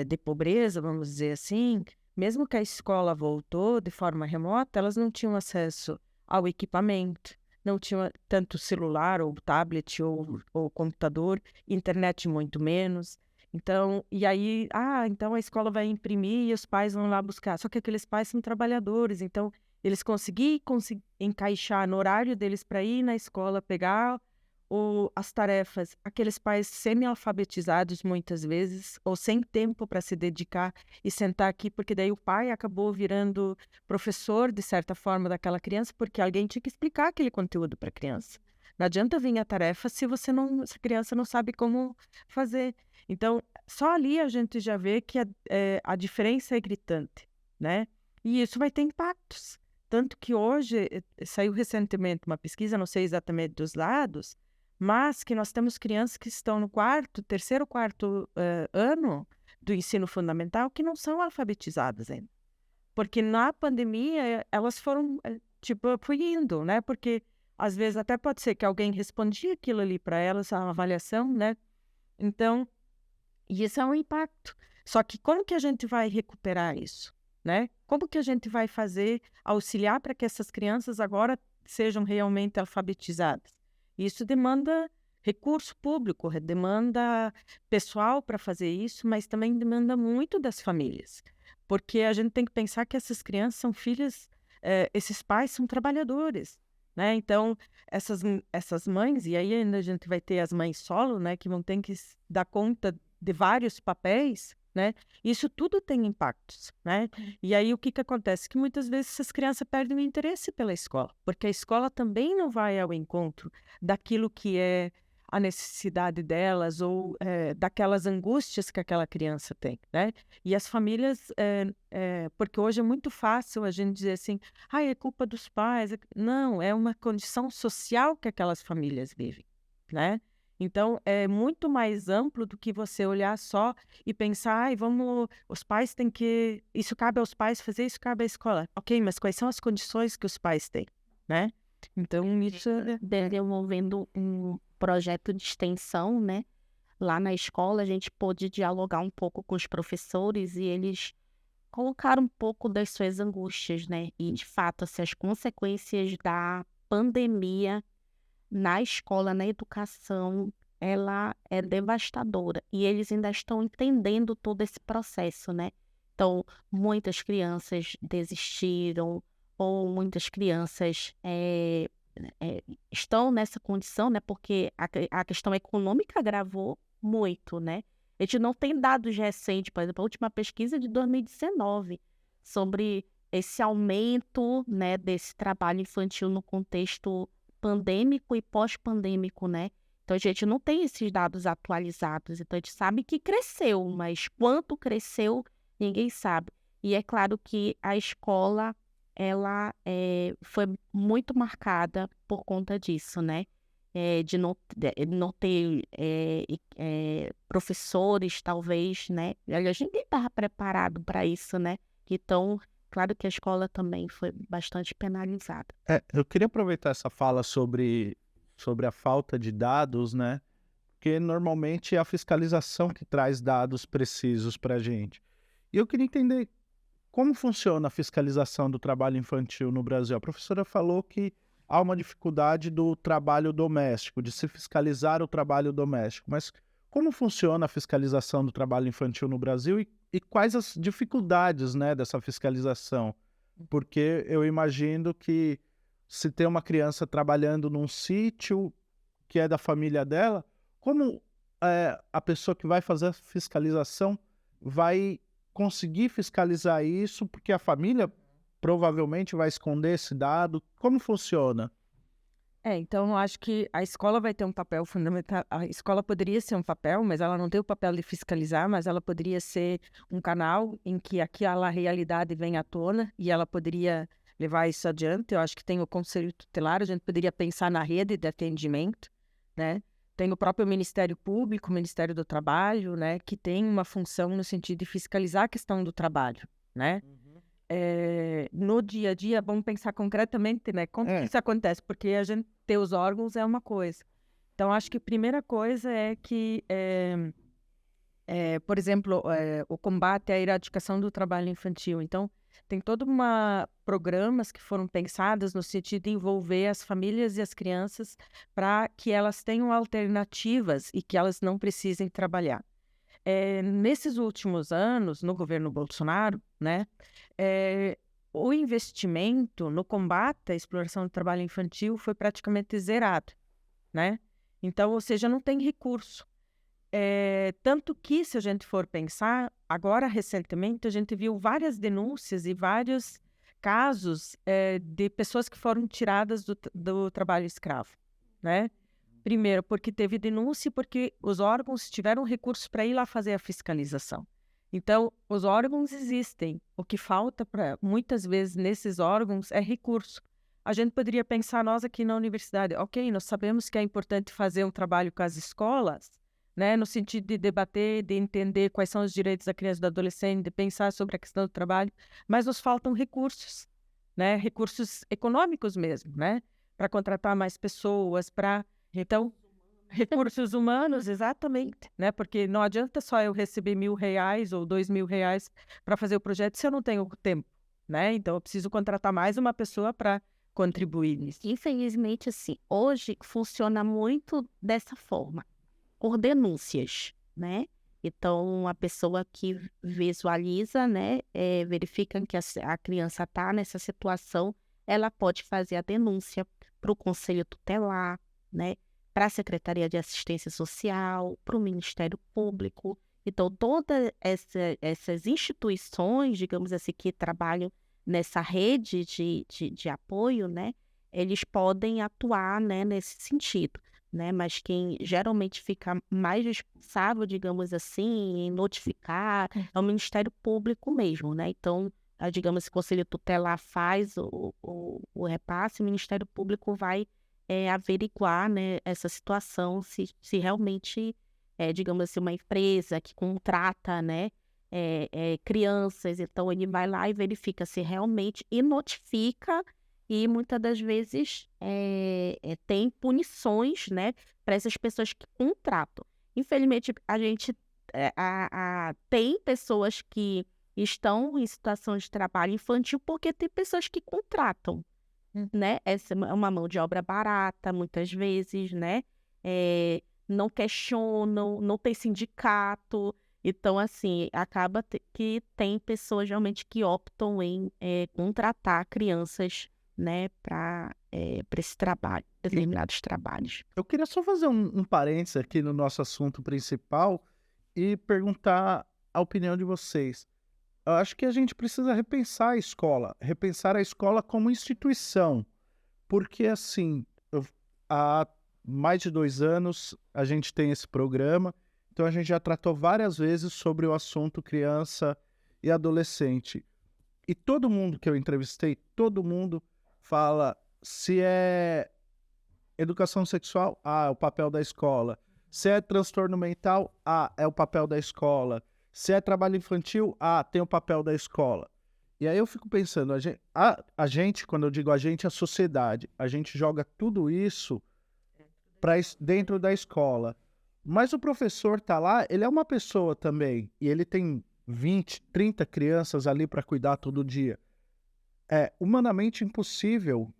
de pobreza, vamos dizer assim, mesmo que a escola voltou de forma remota, elas não tinham acesso ao equipamento, não tinham tanto celular ou tablet ou computador, internet muito menos. Então, e aí, então a escola vai imprimir e os pais vão lá buscar. Só que aqueles pais são trabalhadores, então eles conseguirem encaixar no horário deles para ir na escola, pegar as tarefas, aqueles pais semi-alfabetizados muitas vezes, ou sem tempo para se dedicar e sentar aqui, porque daí o pai acabou virando professor, de certa forma, daquela criança, porque alguém tinha que explicar aquele conteúdo para a criança. Não adianta vir a tarefa se a criança não sabe como fazer. Então, só ali a gente já vê que a diferença é gritante, né? E isso vai ter impactos. Tanto que hoje, saiu recentemente uma pesquisa, não sei exatamente dos dados, mas que nós temos crianças que estão no terceiro, quarto ano do ensino fundamental que não são alfabetizadas ainda. Porque na pandemia elas foram, foi indo, né? Porque às vezes até pode ser que alguém respondia aquilo ali para elas, a avaliação, né? Então, isso é um impacto. Só que como que a gente vai recuperar isso, né? Como que a gente vai auxiliar para que essas crianças agora sejam realmente alfabetizadas? Isso demanda recurso público, demanda pessoal para fazer isso, mas também demanda muito das famílias. Porque a gente tem que pensar que essas crianças são filhas, esses pais são trabalhadores, né? Então, essas mães, e aí ainda a gente vai ter as mães solo, né, que vão ter que dar conta de vários papéis, né? Isso tudo tem impactos, né? E aí o que acontece? Que muitas vezes essas crianças perdem o interesse pela escola, porque a escola também não vai ao encontro daquilo que é a necessidade delas ou daquelas angústias que aquela criança tem, né? E as famílias, porque hoje é muito fácil a gente dizer assim, é culpa dos pais. Não, é uma condição social que aquelas famílias vivem, né? Então, é muito mais amplo do que você olhar só e pensar, os pais têm que... Isso cabe aos pais fazer, isso cabe à escola. Ok, mas quais são as condições que os pais têm, né? Então, isso... Desenvolvendo um projeto de extensão, né? Lá na escola, a gente pôde dialogar um pouco com os professores e eles colocaram um pouco das suas angústias, né? E, de fato, assim, as consequências da pandemia na escola, na educação, ela é devastadora. E eles ainda estão entendendo todo esse processo, né? Então, muitas crianças desistiram, ou muitas crianças estão nessa condição, né? Porque a questão econômica agravou muito, né? A gente não tem dados recentes, por exemplo, a última pesquisa de 2019, sobre esse aumento, né, desse trabalho infantil no contexto pandêmico e pós-pandêmico, né? Então, a gente não tem esses dados atualizados. Então, a gente sabe que cresceu, mas quanto cresceu, ninguém sabe. E é claro que a escola, ela foi muito marcada por conta disso, né? De não ter professores, talvez, né? Aliás, ninguém estava preparado para isso, né? Então, claro que a escola também foi bastante penalizada. Eu queria aproveitar essa fala sobre a falta de dados, né? Porque normalmente é a fiscalização que traz dados precisos para a gente. E eu queria entender como funciona a fiscalização do trabalho infantil no Brasil. A professora falou que há uma dificuldade do trabalho doméstico, de se fiscalizar o trabalho doméstico. Mas como funciona a fiscalização do trabalho infantil no Brasil e quais as dificuldades, né, dessa fiscalização? Porque eu imagino que se tem uma criança trabalhando num sítio que é da família dela, como a pessoa que vai fazer a fiscalização vai conseguir fiscalizar isso, porque a família provavelmente vai esconder esse dado? Como funciona? Então eu acho que a escola vai ter um papel fundamental. A escola poderia ser um papel, mas ela não tem o papel de fiscalizar, mas ela poderia ser um canal em que aquela realidade vem à tona e ela poderia levar isso adiante. Eu acho que tem o Conselho Tutelar, a gente poderia pensar na rede de atendimento, né? Tem o próprio Ministério Público, o Ministério do Trabalho, né? Que tem uma função no sentido de fiscalizar a questão do trabalho, né? No dia a dia, vamos pensar concretamente, né? Como que isso acontece? Porque a gente ter os órgãos é uma coisa. Então, acho que a primeira coisa é que, por exemplo, o combate à erradicação do trabalho infantil. Então, tem toda uma programas que foram pensadas no sentido de envolver as famílias e as crianças para que elas tenham alternativas e que elas não precisem trabalhar. Nesses últimos anos, no governo Bolsonaro, né, o investimento no combate à exploração do trabalho infantil foi praticamente zerado, né? Então, ou seja, não tem recurso. Tanto que, se a gente for pensar, agora, recentemente, a gente viu várias denúncias e vários casos de pessoas que foram tiradas do trabalho escravo, né? Primeiro, porque teve denúncia e porque os órgãos tiveram recursos para ir lá fazer a fiscalização. Então, os órgãos existem. O que falta, muitas vezes, nesses órgãos é recurso. A gente poderia pensar, nós aqui na universidade, ok, nós sabemos que é importante fazer um trabalho com as escolas, né, no sentido de debater, de entender quais são os direitos da criança e do adolescente, de pensar sobre a questão do trabalho, mas nos faltam recursos, né, recursos econômicos mesmo, né, para contratar mais pessoas, então, recursos humanos, exatamente, né? Porque não adianta só eu receber R$1.000 ou R$2.000 para fazer o projeto se eu não tenho tempo, né? Então, eu preciso contratar mais uma pessoa para contribuir nisso. Infelizmente, assim, hoje funciona muito dessa forma, por denúncias, né? Então, a pessoa que visualiza, né, verifica que a criança está nessa situação, ela pode fazer a denúncia para o Conselho Tutelar, né, para a Secretaria de Assistência Social, para o Ministério Público. Então, todas essas instituições, digamos assim, que trabalham nessa rede de apoio, né, eles podem atuar, né, nesse sentido, né, mas quem geralmente fica mais responsável, digamos assim, em notificar é o Ministério Público mesmo, né? Então, digamos, se o Conselho Tutelar faz o repasse, o Ministério Público vai averiguar, né, essa situação, se realmente digamos assim, uma empresa que contrata, né, crianças, então ele vai lá e verifica se realmente e notifica, e muitas das vezes tem punições, né, para essas pessoas que contratam. Infelizmente, a gente tem pessoas que estão em situação de trabalho infantil porque tem pessoas que contratam, né? Essa é uma mão de obra barata, muitas vezes, né? Não questionam, não tem sindicato. Então, assim, acaba que tem pessoas realmente que optam em contratar crianças, né, para esse trabalho, determinados trabalhos. Eu queria só fazer um parênteses aqui no nosso assunto principal e perguntar a opinião de vocês. Eu acho que a gente precisa repensar a escola como instituição, porque assim, há mais de 2 anos a gente tem esse programa, então a gente já tratou várias vezes sobre o assunto criança e adolescente. E todo mundo que eu entrevistei, todo mundo fala, se é educação sexual, é o papel da escola. Se é transtorno mental, é o papel da escola. Se é trabalho infantil, tem o papel da escola. E aí eu fico pensando, a gente, quando eu digo a gente, a sociedade, a gente joga tudo isso dentro da escola. Mas o professor tá lá, ele é uma pessoa também, e ele tem 20, 30 crianças ali para cuidar todo dia. É humanamente impossível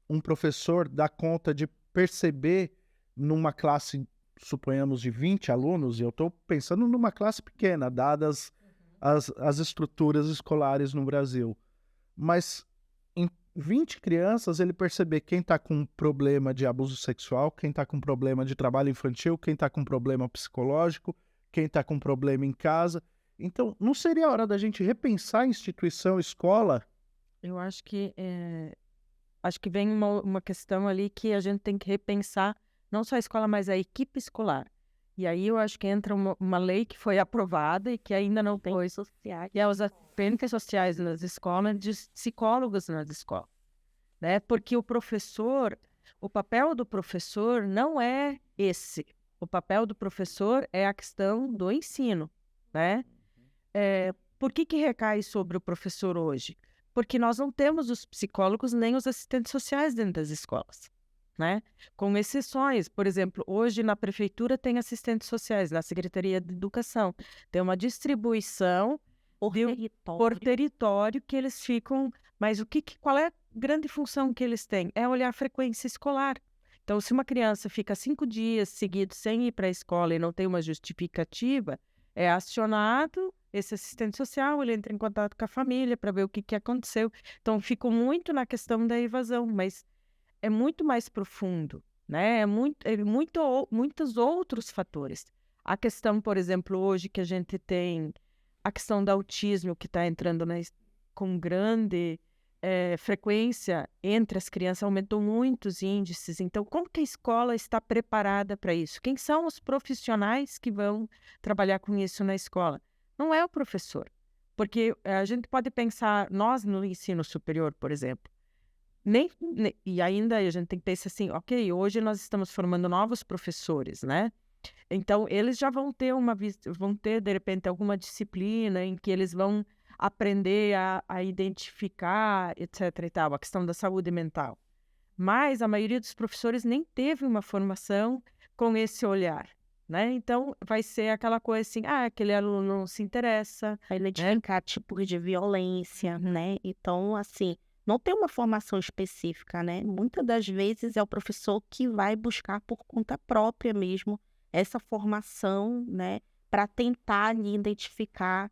um professor dar conta de perceber numa classe, suponhamos, de 20 alunos, e eu estou pensando numa classe pequena, dadas as estruturas escolares no Brasil. Mas em 20 crianças, ele perceber quem está com problema de abuso sexual, quem está com problema de trabalho infantil, quem está com problema psicológico, quem está com problema em casa. Então, não seria a hora da gente repensar a instituição escola? Eu acho que vem uma questão ali que a gente tem que repensar não só a escola, mas a equipe escolar. E aí eu acho que entra uma lei que foi aprovada e que ainda não foi social, e é os assistentes sociais nas escolas, de psicólogos nas escolas, né? Porque o papel do professor não é esse. O papel do professor é a questão do ensino, né? Por que recai sobre o professor hoje? Porque nós não temos os psicólogos nem os assistentes sociais dentro das escolas, né? Com exceções, por exemplo, hoje na prefeitura tem assistentes sociais, na Secretaria de Educação tem uma distribuição por território que eles ficam, mas qual é a grande função que eles têm? É olhar a frequência escolar. Então, se uma criança fica 5 dias seguidos sem ir para a escola e não tem uma justificativa, é acionado esse assistente social, ele entra em contato com a família para ver o que aconteceu. Então, fico muito na questão da evasão, mas é muito mais profundo, né? Muitos outros fatores. A questão, por exemplo, hoje que a gente tem a questão do autismo que está entrando com grande frequência entre as crianças, aumentou muito os índices. Então, como que a escola está preparada para isso? Quem são os profissionais que vão trabalhar com isso na escola? Não é o professor. Porque a gente pode pensar, nós no ensino superior, por exemplo, e ainda a gente tem que pensar assim, ok, hoje nós estamos formando novos professores, né? Então, eles já vão ter, de repente, alguma disciplina em que eles vão aprender a identificar, etc. e tal, a questão da saúde mental. Mas a maioria dos professores nem teve uma formação com esse olhar, né? Então, vai ser aquela coisa assim, aquele aluno não se interessa. Vai identificar tipos de violência, né? Então, assim, não tem uma formação específica, né? Muitas das vezes é o professor que vai buscar por conta própria mesmo essa formação, né? Para tentar ali identificar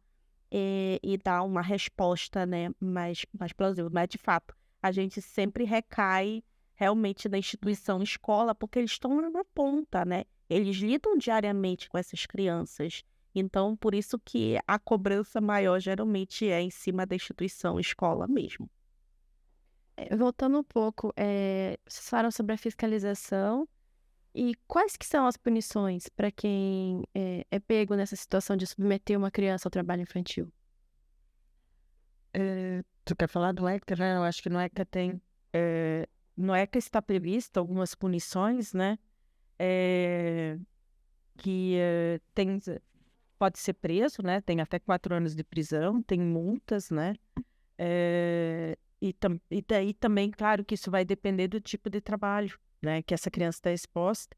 e dar uma resposta, né? Mais plausível. Mas, de fato, a gente sempre recai realmente na instituição escola, porque eles estão na ponta, né? Eles lidam diariamente com essas crianças. Então, por isso que a cobrança maior geralmente é em cima da instituição escola mesmo. Voltando um pouco, vocês falaram sobre a fiscalização e quais que são as punições para quem é pego nessa situação de submeter uma criança ao trabalho infantil? Tu quer falar do ECA, né? Eu acho que no ECA tem... no ECA está prevista algumas punições, né? Que pode ser preso, né? Tem até 4 anos de prisão, tem multas, né? E daí também, claro, que isso vai depender do tipo de trabalho, né? Que essa criança está exposta,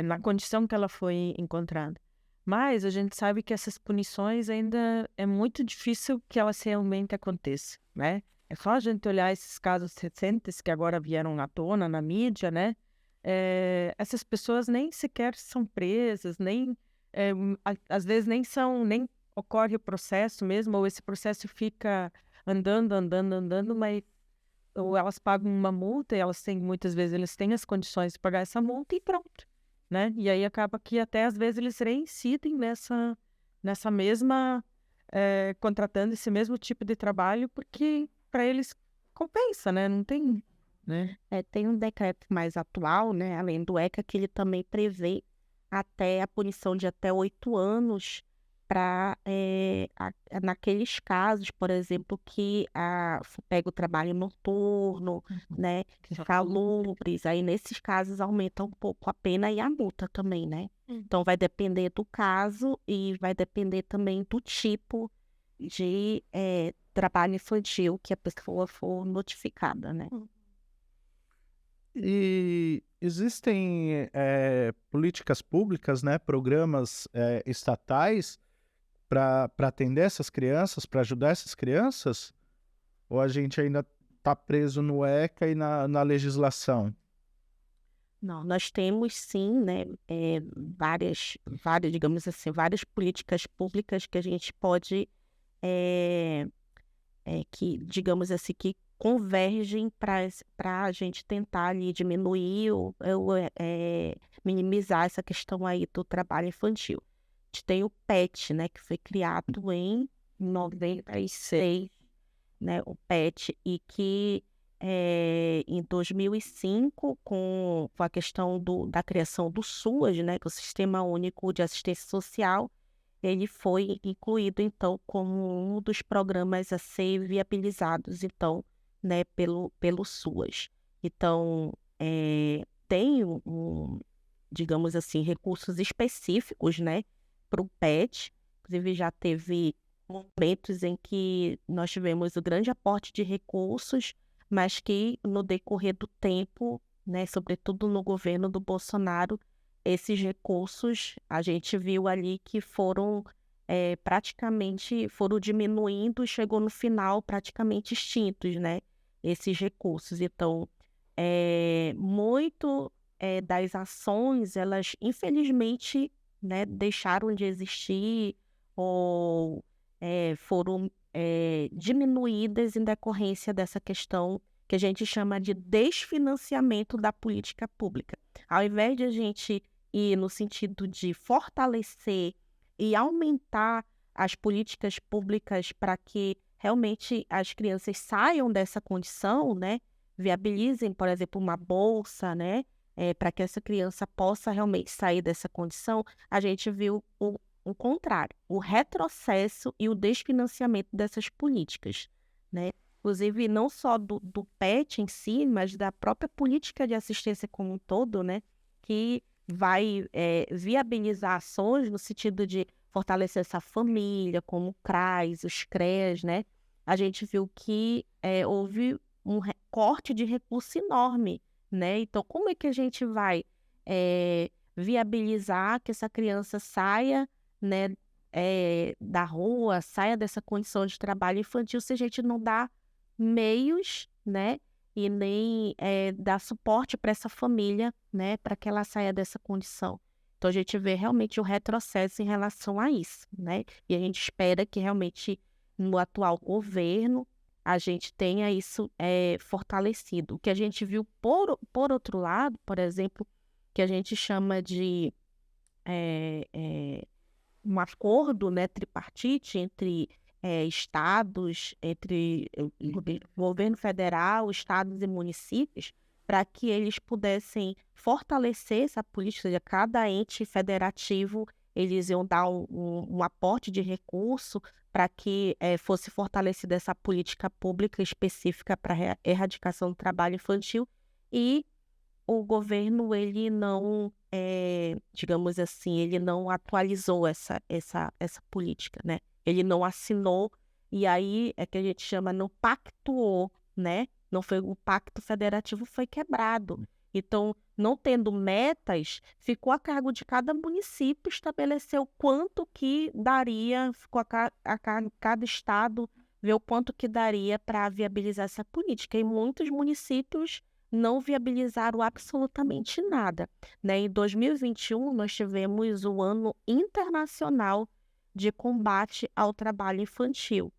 na condição que ela foi encontrada. Mas a gente sabe que essas punições ainda é muito difícil que elas realmente aconteçam, né? É só a gente olhar esses casos recentes que agora vieram à tona na mídia, né? Essas pessoas nem sequer são presas, às vezes nem ocorre o processo mesmo, ou esse processo fica andando, mas ou elas pagam uma multa e muitas vezes eles têm as condições de pagar essa multa e pronto, né? E aí acaba que até às vezes eles reincidem nessa mesma, contratando esse mesmo tipo de trabalho, porque para eles compensa, né? Não tem, né? Tem um decreto mais atual, né, além do ECA, que ele também prevê até a punição de até 8 anos para naqueles casos, por exemplo, que pega o trabalho noturno, né, salubres, aí nesses casos aumenta um pouco a pena e a multa também, né? Então vai depender do caso e vai depender também do tipo de trabalho infantil que a pessoa for notificada, né? E existem políticas públicas, né, programas estatais para atender essas crianças, para ajudar essas crianças? Ou a gente ainda está preso no ECA e na legislação? Não, nós temos sim, né, várias, digamos assim, várias políticas públicas que a gente pode, que, digamos assim, que convergem para a gente tentar ali diminuir ou minimizar essa questão aí do trabalho infantil. A gente tem o PET, né, que foi criado em 96, né, o PET, e que em 2005, com a questão da criação do SUAS, né, que é o Sistema Único de Assistência Social, ele foi incluído, então, como um dos programas a ser viabilizados, então, né, pelo SUAS. Então, tem digamos assim, recursos específicos, né, para o PET. Inclusive, já teve momentos em que nós tivemos o grande aporte de recursos, mas que no decorrer do tempo, né, sobretudo no governo do Bolsonaro, esses recursos a gente viu ali que foram praticamente diminuindo e chegou no final praticamente extintos, né, esses recursos. Então, muito das ações, elas infelizmente, né, deixaram de existir ou foram diminuídas em decorrência dessa questão que a gente chama de desfinanciamento da política pública. Ao invés de a gente ir no sentido de fortalecer e aumentar as políticas públicas para que realmente as crianças saiam dessa condição, né? Viabilizem, por exemplo, uma bolsa, né? Para que essa criança possa realmente sair dessa condição, a gente viu o contrário, o retrocesso e o desfinanciamento dessas políticas, né? Inclusive, não só do PET em si, mas da própria política de assistência como um todo, né? Que vai viabilizar ações no sentido de fortalecer essa família, como o CRAS, os CREAS, né? A gente viu que houve um corte de recurso enorme, né? Então, como é que a gente vai viabilizar que essa criança saia, né, da rua, saia dessa condição de trabalho infantil, se a gente não dá meios, né, e nem dá suporte para essa família, né, para que ela saia dessa condição. Então, a gente vê realmente o retrocesso em relação a isso, né? E a gente espera que realmente no atual governo a gente tenha isso fortalecido. O que a gente viu por outro lado, por exemplo, que a gente chama de um acordo, né, tripartite entre estados, entre governo federal, estados e municípios, para que eles pudessem fortalecer essa política de cada ente federativo, eles iam dar um aporte de recurso para que fosse fortalecida essa política pública específica para a erradicação do trabalho infantil, e o governo, ele não, digamos assim, ele não atualizou essa política, né? Ele não assinou, e aí é que a gente chama, não pactuou, né? Não foi, o pacto federativo foi quebrado. Então, não tendo metas, ficou a cargo de cada município estabelecer o quanto que daria, ficou a cargo de cada estado ver o quanto que daria para viabilizar essa política. E muitos municípios não viabilizaram absolutamente nada, né? Em 2021, nós tivemos o Ano Internacional de Combate ao Trabalho Infantil.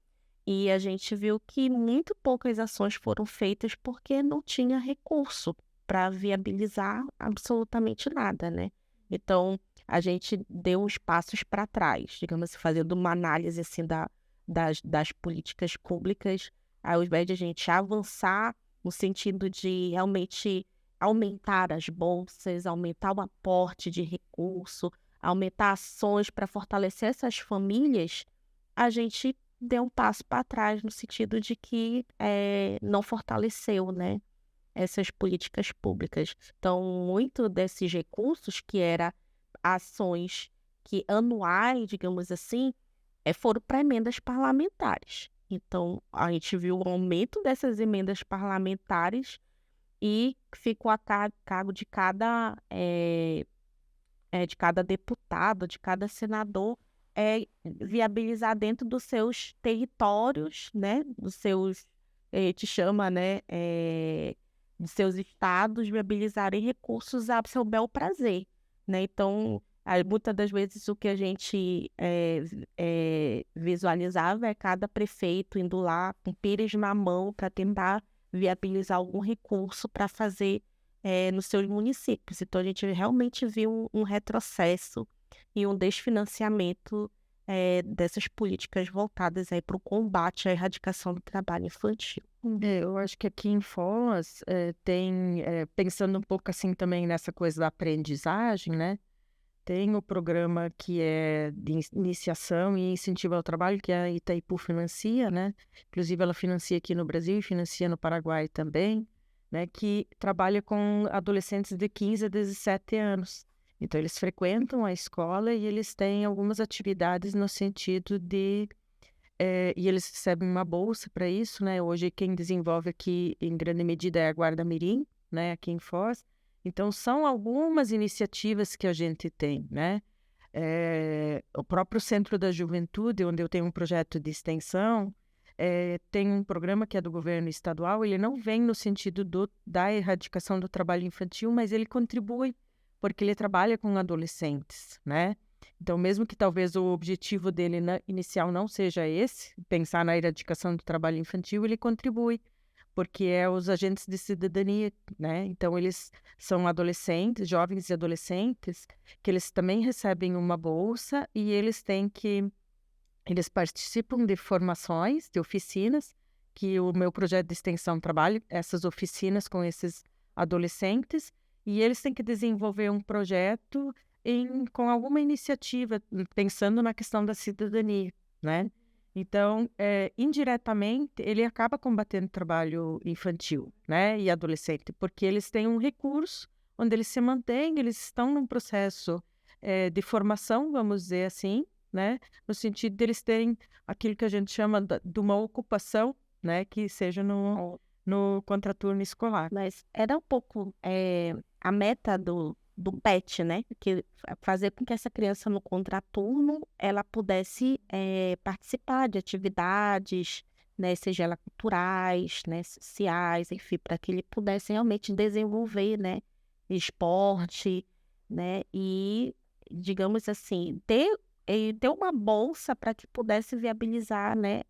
E a gente viu que muito poucas ações foram feitas porque não tinha recurso para viabilizar absolutamente nada, né? Então, a gente deu uns passos para trás, digamos assim, fazendo uma análise assim, das políticas públicas, ao invés de a gente avançar no sentido de realmente aumentar as bolsas, aumentar o aporte de recurso, aumentar ações para fortalecer essas famílias, a gente deu um passo para trás no sentido de que não fortaleceu, né, essas políticas públicas. Então, muito desses recursos, que eram ações que anuais, digamos assim, foram para emendas parlamentares. Então, a gente viu o aumento dessas emendas parlamentares e ficou a cargo de cada deputado, de cada senador, viabilizar dentro dos seus territórios, né, dos seus, te chama, né, dos seus estados, viabilizarem recursos a seu bel prazer, né? Então, muitas das vezes o que a gente visualizava é cada prefeito indo lá com pires na mão para tentar viabilizar algum recurso para fazer nos seus municípios. Então, a gente realmente viu um retrocesso e um desfinanciamento dessas políticas voltadas para o combate à erradicação do trabalho infantil. Eu acho que aqui em Foz tem, pensando um pouco assim também nessa coisa da aprendizagem, né? Tem o programa que é de iniciação e incentivo ao trabalho, que a Itaipu financia, né? Inclusive, ela financia aqui no Brasil e financia no Paraguai também, né? Que trabalha com adolescentes de 15 a 17 anos. Então, eles frequentam a escola e eles têm algumas atividades no sentido de... e eles recebem uma bolsa para isso, né? Hoje, quem desenvolve aqui, em grande medida, é a Guarda Mirim, né? Aqui em Foz. Então, são algumas iniciativas que a gente tem, né? O próprio Centro da Juventude, onde eu tenho um projeto de extensão, tem um programa que é do governo estadual. Ele não vem no sentido da erradicação do trabalho infantil, mas ele contribui, porque ele trabalha com adolescentes, né? Então, mesmo que talvez o objetivo dele inicial não seja esse, pensar na erradicação do trabalho infantil, ele contribui, porque é os agentes de cidadania, né? Então, eles são adolescentes, jovens e adolescentes, que eles também recebem uma bolsa e eles participam de formações, de oficinas, que o meu projeto de extensão trabalha, essas oficinas com esses adolescentes, e eles têm que desenvolver um projeto com alguma iniciativa, pensando na questão da cidadania, né? Então, indiretamente, ele acaba combatendo o trabalho infantil, né, e adolescente, porque eles têm um recurso onde eles se mantêm, eles estão num processo de formação, vamos dizer assim, né, no sentido deles terem aquilo que a gente chama de uma ocupação, né, que seja no contraturno escolar. Mas era um pouco a meta do PET, né? Que fazer com que essa criança no contraturno ela pudesse participar de atividades, né? Seja elas culturais, né? Sociais, enfim, para que ele pudesse realmente desenvolver, né? Esporte, né? E, digamos assim, ter uma bolsa para que pudesse viabilizar, né?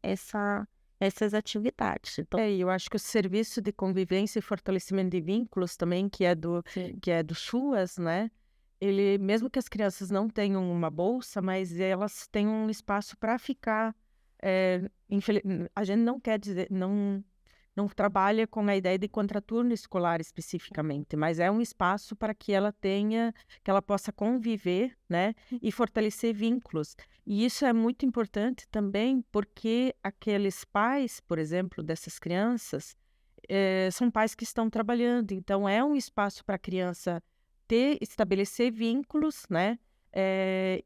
Essas atividades. Então, E eu acho que o serviço de convivência e fortalecimento de vínculos também, que é do SUAS, né? Ele, mesmo que as crianças não tenham uma bolsa, mas elas têm um espaço para ficar. A gente não quer dizer, não trabalha com a ideia de contraturno escolar especificamente, mas é um espaço para que ela possa conviver, né, e fortalecer vínculos. E isso é muito importante também porque aqueles pais, por exemplo, dessas crianças, são pais que estão trabalhando, então é um espaço para a criança estabelecer vínculos, né?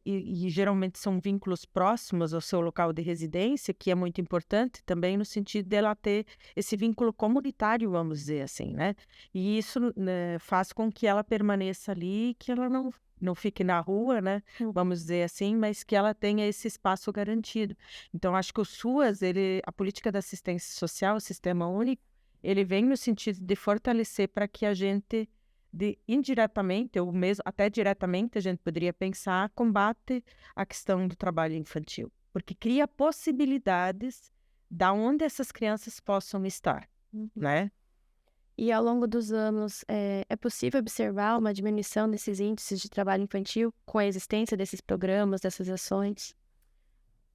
E geralmente são vínculos próximos ao seu local de residência, que é muito importante também no sentido dela ter esse vínculo comunitário, vamos dizer assim, né? E isso, né, faz com que ela permaneça ali, que ela não fique na rua, né? Vamos dizer assim, mas que ela tenha esse espaço garantido. Então, acho que o SUAS, a política da assistência social, o Sistema Único, ele vem no sentido de fortalecer para que a gente indiretamente, ou mesmo até diretamente, a gente poderia pensar, combate a questão do trabalho infantil, porque cria possibilidades da onde essas crianças possam estar, né? E ao longo dos anos, é possível observar uma diminuição desses índices de trabalho infantil com a existência desses programas, dessas ações?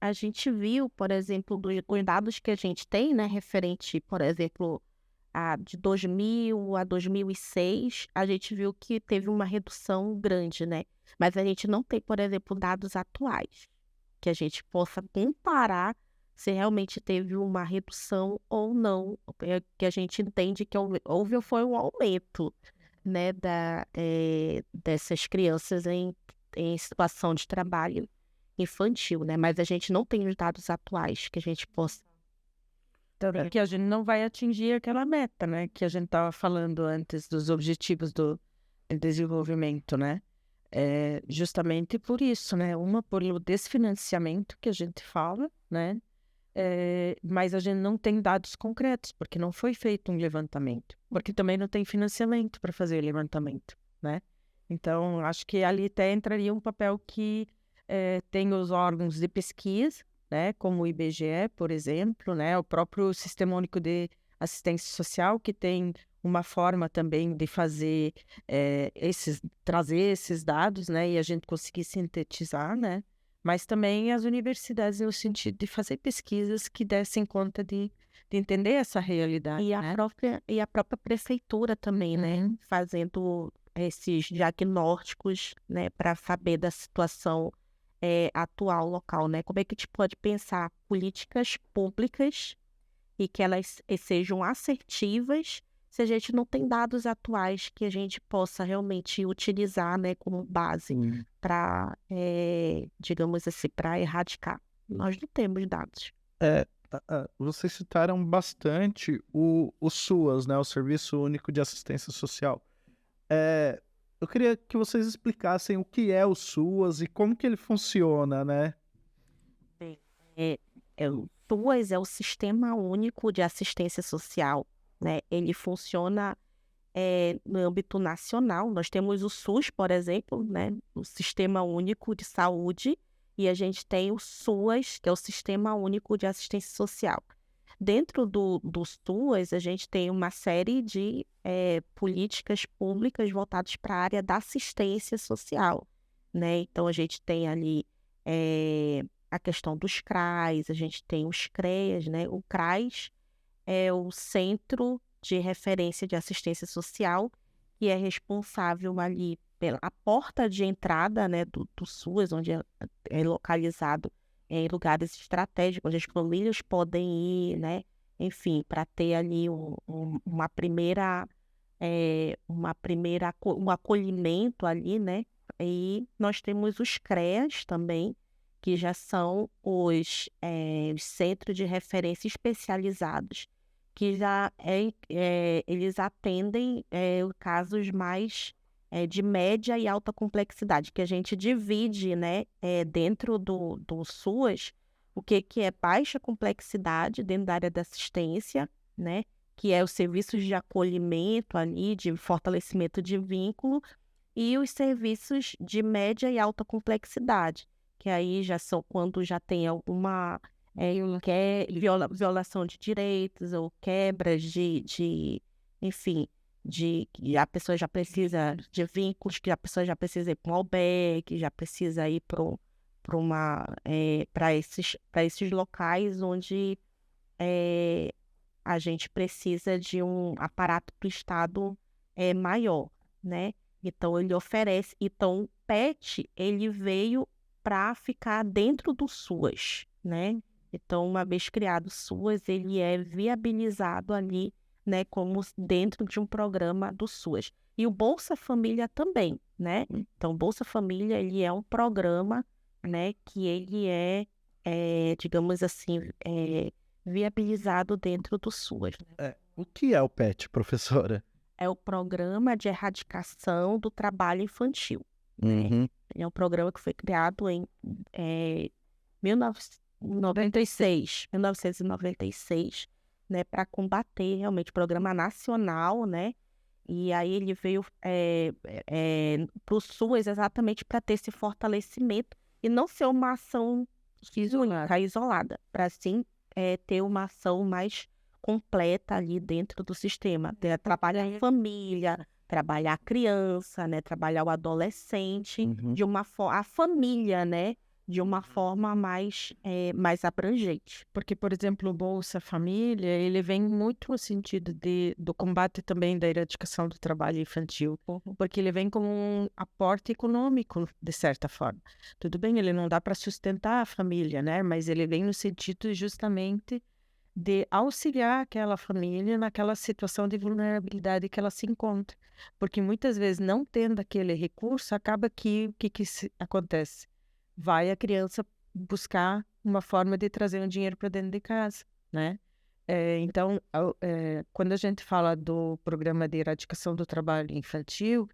a gente viu, por exemplo, dos dados que a gente tem, né, referente, por exemplo, de 2000 a 2006, a gente viu que teve uma redução grande, né? Mas a gente não tem, por exemplo, dados atuais, que a gente possa comparar se realmente teve uma redução ou não, que a gente entende que houve ou foi um aumento, né, dessas crianças em situação de trabalho infantil, né? Mas a gente não tem os dados atuais que a gente possa. Que a gente não vai atingir aquela meta, né? Que a gente estava falando antes dos objetivos do desenvolvimento, né? Justamente por isso, né? Uma, pelo desfinanciamento que a gente fala, né? Mas a gente não tem dados concretos, porque não foi feito um levantamento, porque também não tem financiamento para fazer o levantamento, né? Então, acho que ali até entraria um papel que tem os órgãos de pesquisa, né, como o IBGE, por exemplo, né, o próprio Sistema Único de Assistência Social, que tem uma forma também de fazer trazer esses dados, né, e a gente conseguir sintetizar, né, mas também as universidades no sentido de fazer pesquisas que dessem conta de entender essa realidade. E a própria prefeitura também, né, fazendo esses diagnósticos, né, para saber da situação atual local, né? Como é que a gente pode pensar políticas públicas e que elas sejam assertivas se a gente não tem dados atuais que a gente possa realmente utilizar, né, como base para, digamos assim, para erradicar. Nós não temos dados. Vocês citaram bastante o SUAS, né, o Serviço Único de Assistência Social. Eu queria que vocês explicassem o que é o SUAS e como que ele funciona, né? Bem, o SUAS é o Sistema Único de Assistência Social, né? Ele funciona no âmbito nacional. Nós temos o SUS, por exemplo, né, o Sistema Único de Saúde, e a gente tem o SUAS, que é o Sistema Único de Assistência Social. Dentro do SUAS, a gente tem uma série de políticas públicas voltadas para a área da assistência social, né? Então, a gente tem ali a questão dos CRAs, a gente tem os CREAS, né? O CRAS é o Centro de Referência de Assistência Social, que é responsável ali pela porta de entrada, né, do SUAS, onde é localizado em lugares estratégicos, onde as famílias podem ir, né, enfim, para ter ali um acolhimento ali, né, e nós temos os CREAS também, que já são os centros de referência especializados, que já eles atendem casos mais de média e alta complexidade, que a gente divide, né, dentro do SUAS, o que é baixa complexidade dentro da área da assistência, né, que é os serviços de acolhimento ali, de fortalecimento de vínculo, e os serviços de média e alta complexidade, que aí já são quando já tem alguma violação de direitos ou quebras enfim, que a pessoa já precisa de vínculos, que a pessoa já precisa ir para um albergue, já precisa ir para esses locais onde a gente precisa de um aparato do Estado maior, né? Então, ele oferece. Então, o PET, ele veio para ficar dentro do SUAS, né? Então, uma vez criado o SUAS, ele é viabilizado ali, né, como dentro de um programa do SUAS. E o Bolsa Família também, né? Então, Bolsa Família, ele é um programa, né, que ele digamos assim, viabilizado dentro do SUAS. Né? O que é o PET, professora? É o Programa de Erradicação do Trabalho Infantil. Né? Uhum. É um programa que foi criado em 1996, né, para combater realmente, programa nacional, né? E aí ele veio para o SUAS exatamente para ter esse fortalecimento e não ser uma ação única, isolada, para sim ter uma ação mais completa ali dentro do sistema, trabalhar a família, trabalhar a criança, né, trabalhar o adolescente, de uma a família, né, de uma forma mais abrangente. Porque, por exemplo, o Bolsa Família, ele vem muito no sentido do combate também da erradicação do trabalho infantil, porque ele vem como um aporte econômico, de certa forma. Tudo bem, ele não dá para sustentar a família, né? Mas ele vem no sentido justamente de auxiliar aquela família naquela situação de vulnerabilidade que ela se encontra. Porque muitas vezes, não tendo aquele recurso, acaba que o que acontece? Vai a criança buscar uma forma de trazer um dinheiro para dentro de casa, né? Então, quando a gente fala do programa de erradicação do trabalho infantil,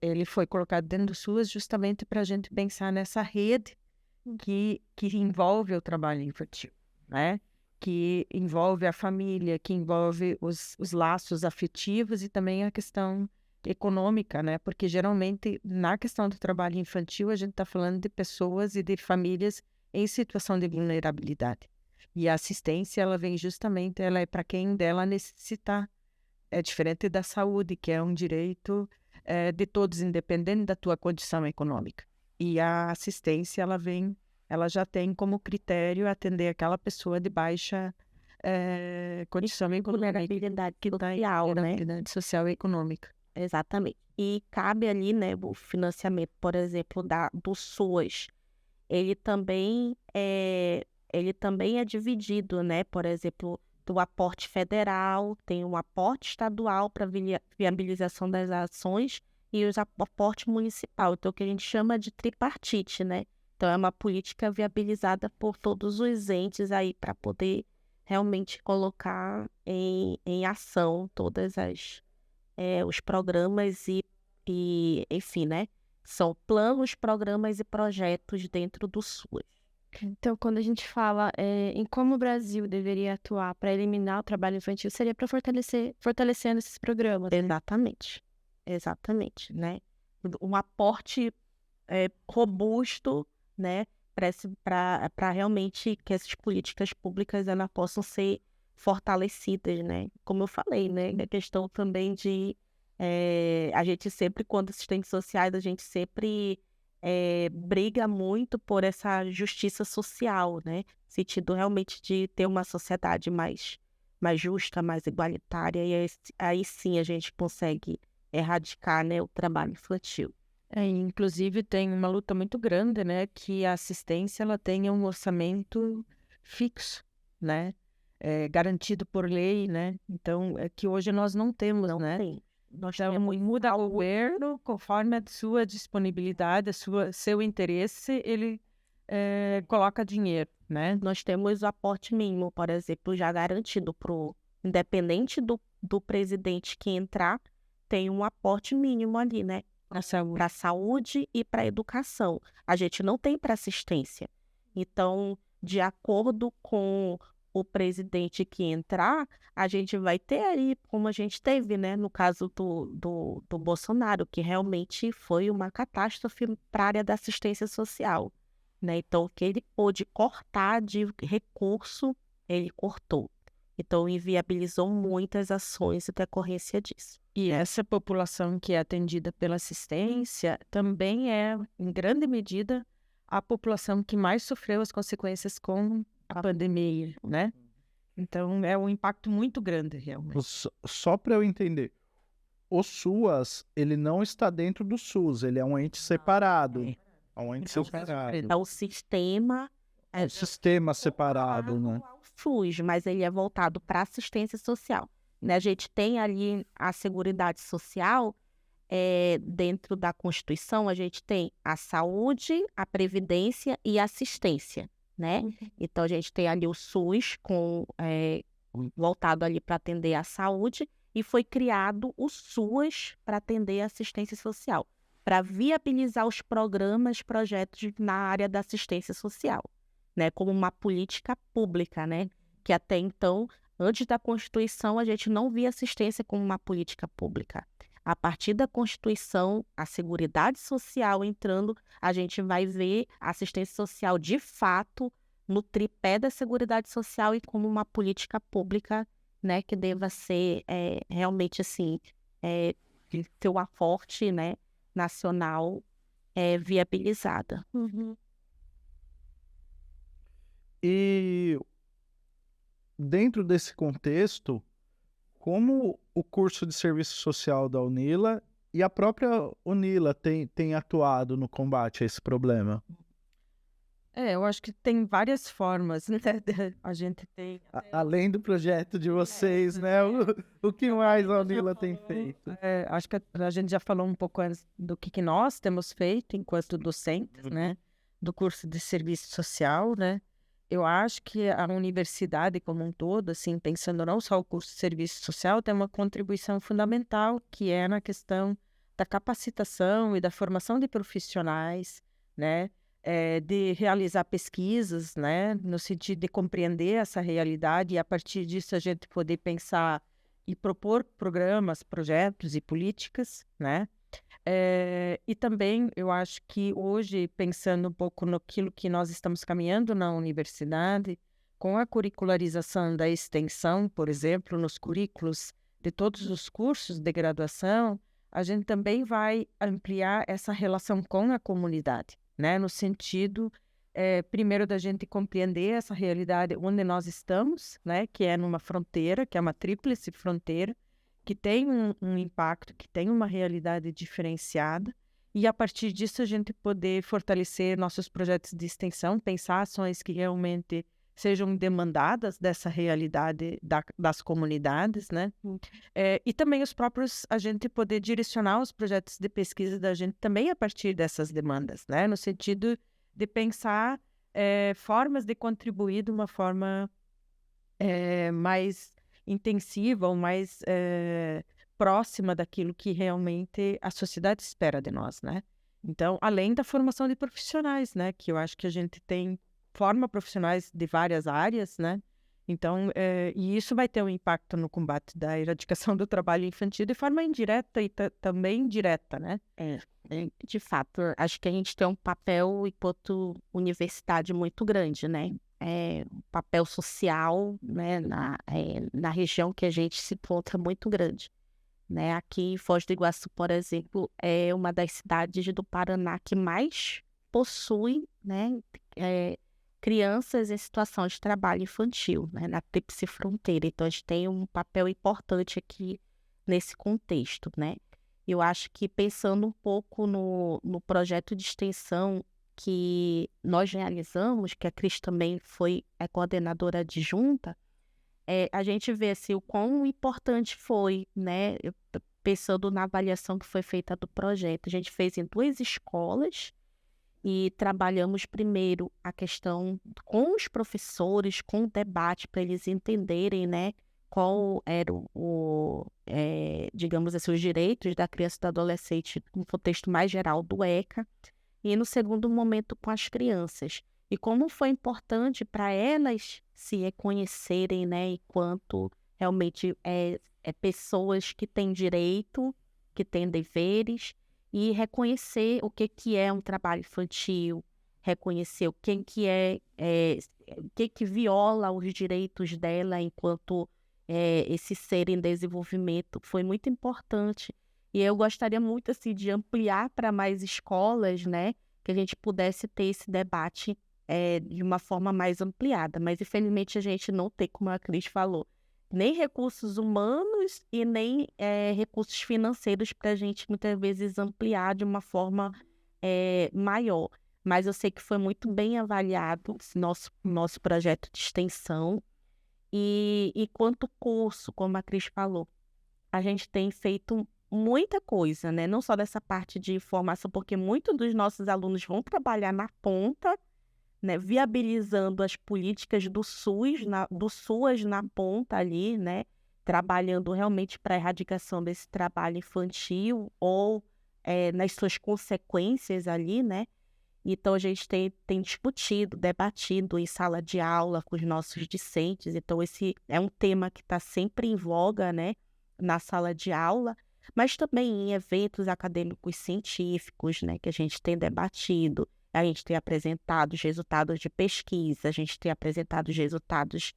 ele foi colocado dentro do SUAS justamente para a gente pensar nessa rede que envolve o trabalho infantil, né? Que envolve a família, que envolve os laços afetivos e também a questão econômica, né? Porque geralmente na questão do trabalho infantil a gente está falando de pessoas e de famílias em situação de vulnerabilidade. E a assistência, ela vem justamente, ela é para quem dela necessitar. É diferente da saúde, que é um direito de todos, independente da tua condição econômica. E a assistência, ela já tem como critério atender aquela pessoa de baixa condição econômica. Vulnerabilidade social, né? Vulnerabilidade social e econômica. Exatamente. E cabe ali, né, o financiamento, por exemplo, do SUAS. Ele também é dividido, né? Por exemplo, do aporte federal, tem um aporte estadual para viabilização das ações e o aporte municipal. Então, o que a gente chama de tripartite, né? Então, é uma política viabilizada por todos os entes aí para poder realmente colocar em ação todas os programas e, enfim, né? São planos, programas e projetos dentro do SUAS. Então, quando a gente fala em como o Brasil deveria atuar para eliminar o trabalho infantil, seria para fortalecendo esses programas, né? Exatamente, exatamente, né? Um aporte robusto, né, para realmente que essas políticas públicas elas possam ser fortalecidas, né? Como eu falei, né? A questão também de a gente sempre, quando assistentes sociais, a gente sempre briga muito por essa justiça social, né? Sentido realmente de ter uma sociedade mais justa, mais igualitária, e aí sim a gente consegue erradicar, né, o trabalho infantil. Inclusive tem uma luta muito grande, né, que a assistência ela tenha um orçamento fixo, né, garantido por lei, né. Então, é que hoje nós não temos, Não né. tem. Nós Então, temos muda o governo conforme a sua disponibilidade, seu interesse, ele coloca dinheiro, né. Nós temos o aporte mínimo, por exemplo, já garantido independente do presidente que entrar, tem um aporte mínimo ali, né? Para a saúde e para a educação. A gente não tem para assistência. Então, de acordo com o presidente que entrar, a gente vai ter aí, como a gente teve, né? No caso do Bolsonaro, que realmente foi uma catástrofe para a área da assistência social, né? Então, o que ele pôde cortar de recurso, ele cortou. Então, inviabilizou muitas ações em decorrência disso. E essa população que é atendida pela assistência também é, em grande medida, a população que mais sofreu as consequências com a pandemia, né? Então, é um impacto muito grande, realmente. Só para eu entender, o SUAS, ele não está dentro do SUS, ele é um ente separado. É um ente separado. É o sistema É um sistema separado, né? ao SUS, mas ele é voltado para assistência social, né? A gente tem ali a Seguridade Social, dentro da Constituição, a gente tem a saúde, a previdência e a assistência, né? Então, a gente tem ali o SUS voltado ali para atender a saúde, e foi criado o SUAS para atender a assistência social, para viabilizar os projetos na área da assistência social, né? Como uma política pública, né? Que até então, antes da Constituição, a gente não via assistência como uma política pública. A partir da Constituição, a Seguridade Social entrando, a gente vai ver a assistência social de fato no tripé da Seguridade Social e como uma política pública, né, que deva ser realmente assim, ter um aporte, né, nacional viabilizada. E dentro desse contexto, como o curso de serviço social da UNILA e a própria UNILA tem atuado no combate a esse problema? Eu acho que tem várias formas, né? A gente tem... Além do projeto de vocês, né? O que mais a UNILA tem feito? Acho que a gente já falou um pouco antes do que nós temos feito enquanto docentes, né? Do curso de serviço social, né? Eu acho que a universidade como um todo, assim, pensando não só o curso de serviço social, tem uma contribuição fundamental, que é na questão da capacitação e da formação de profissionais, né? De realizar pesquisas, né? No sentido de compreender essa realidade e, a partir disso, a gente poder pensar e propor programas, projetos e políticas, né? E também eu acho que hoje, pensando um pouco naquilo que nós estamos caminhando na universidade, com a curricularização da extensão, por exemplo, nos currículos de todos os cursos de graduação, a gente também vai ampliar essa relação com a comunidade, né? No sentido, primeiro, da gente compreender essa realidade onde nós estamos, né? Que é numa fronteira, que é uma tríplice fronteira, que tem um impacto, que tem uma realidade diferenciada, e a partir disso a gente poder fortalecer nossos projetos de extensão, pensar ações que realmente sejam demandadas dessa realidade das comunidades, né? E também a gente poder direcionar os projetos de pesquisa da gente também a partir dessas demandas, né? No sentido de pensar formas de contribuir de uma forma mais intensiva ou mais próxima daquilo que realmente a sociedade espera de nós, né? Então, além da formação de profissionais, né? Que eu acho que a gente tem forma profissionais de várias áreas, né? Então, e isso vai ter um impacto no combate da erradicação do trabalho infantil de forma indireta e também direta, né? De fato, acho que a gente tem um papel enquanto universidade muito grande, né? Um papel social, né, na região que a gente se encontra muito grande, né? Aqui em Foz do Iguaçu, por exemplo, é uma das cidades do Paraná que mais possui, né, crianças em situação de trabalho infantil, né, na tríplice fronteira. Então, a gente tem um papel importante aqui nesse contexto, né? Eu acho que pensando um pouco no projeto de extensão que nós realizamos, que a Cris também foi a coordenadora adjunta, a gente vê assim, o quão importante foi, né? Pensando na avaliação que foi feita do projeto. A gente fez em 2 escolas e trabalhamos primeiro a questão com os professores, com o debate, para eles entenderem, né, qual era digamos assim, os direitos da criança e do adolescente no contexto mais geral do ECA, e no segundo momento com as crianças. E como foi importante para elas se reconhecerem, né, enquanto realmente pessoas que têm direito, que têm deveres, e reconhecer o que é um trabalho infantil, reconhecer o que viola os direitos dela enquanto esse ser em desenvolvimento. Foi muito importante. E eu gostaria muito assim, de ampliar para mais escolas, né, que a gente pudesse ter esse debate de uma forma mais ampliada. Mas, infelizmente, a gente não tem, como a Cris falou, nem recursos humanos e nem recursos financeiros para a gente, muitas vezes, ampliar de uma forma maior. Mas eu sei que foi muito bem avaliado esse nosso projeto de extensão. E quanto curso, como a Cris falou, a gente tem feito muita coisa, né? Não só dessa parte de formação, porque muitos dos nossos alunos vão trabalhar na ponta, né, viabilizando as políticas do SUS na ponta ali, né, trabalhando realmente para a erradicação desse trabalho infantil ou nas suas consequências ali, né? Então, a gente tem discutido, debatido em sala de aula com os nossos discentes. Então, esse é um tema que está sempre em voga, né, na sala de aula, mas também em eventos acadêmicos científicos, né, que a gente tem debatido. A gente tem apresentado os resultados de pesquisa, a gente tem apresentado os resultados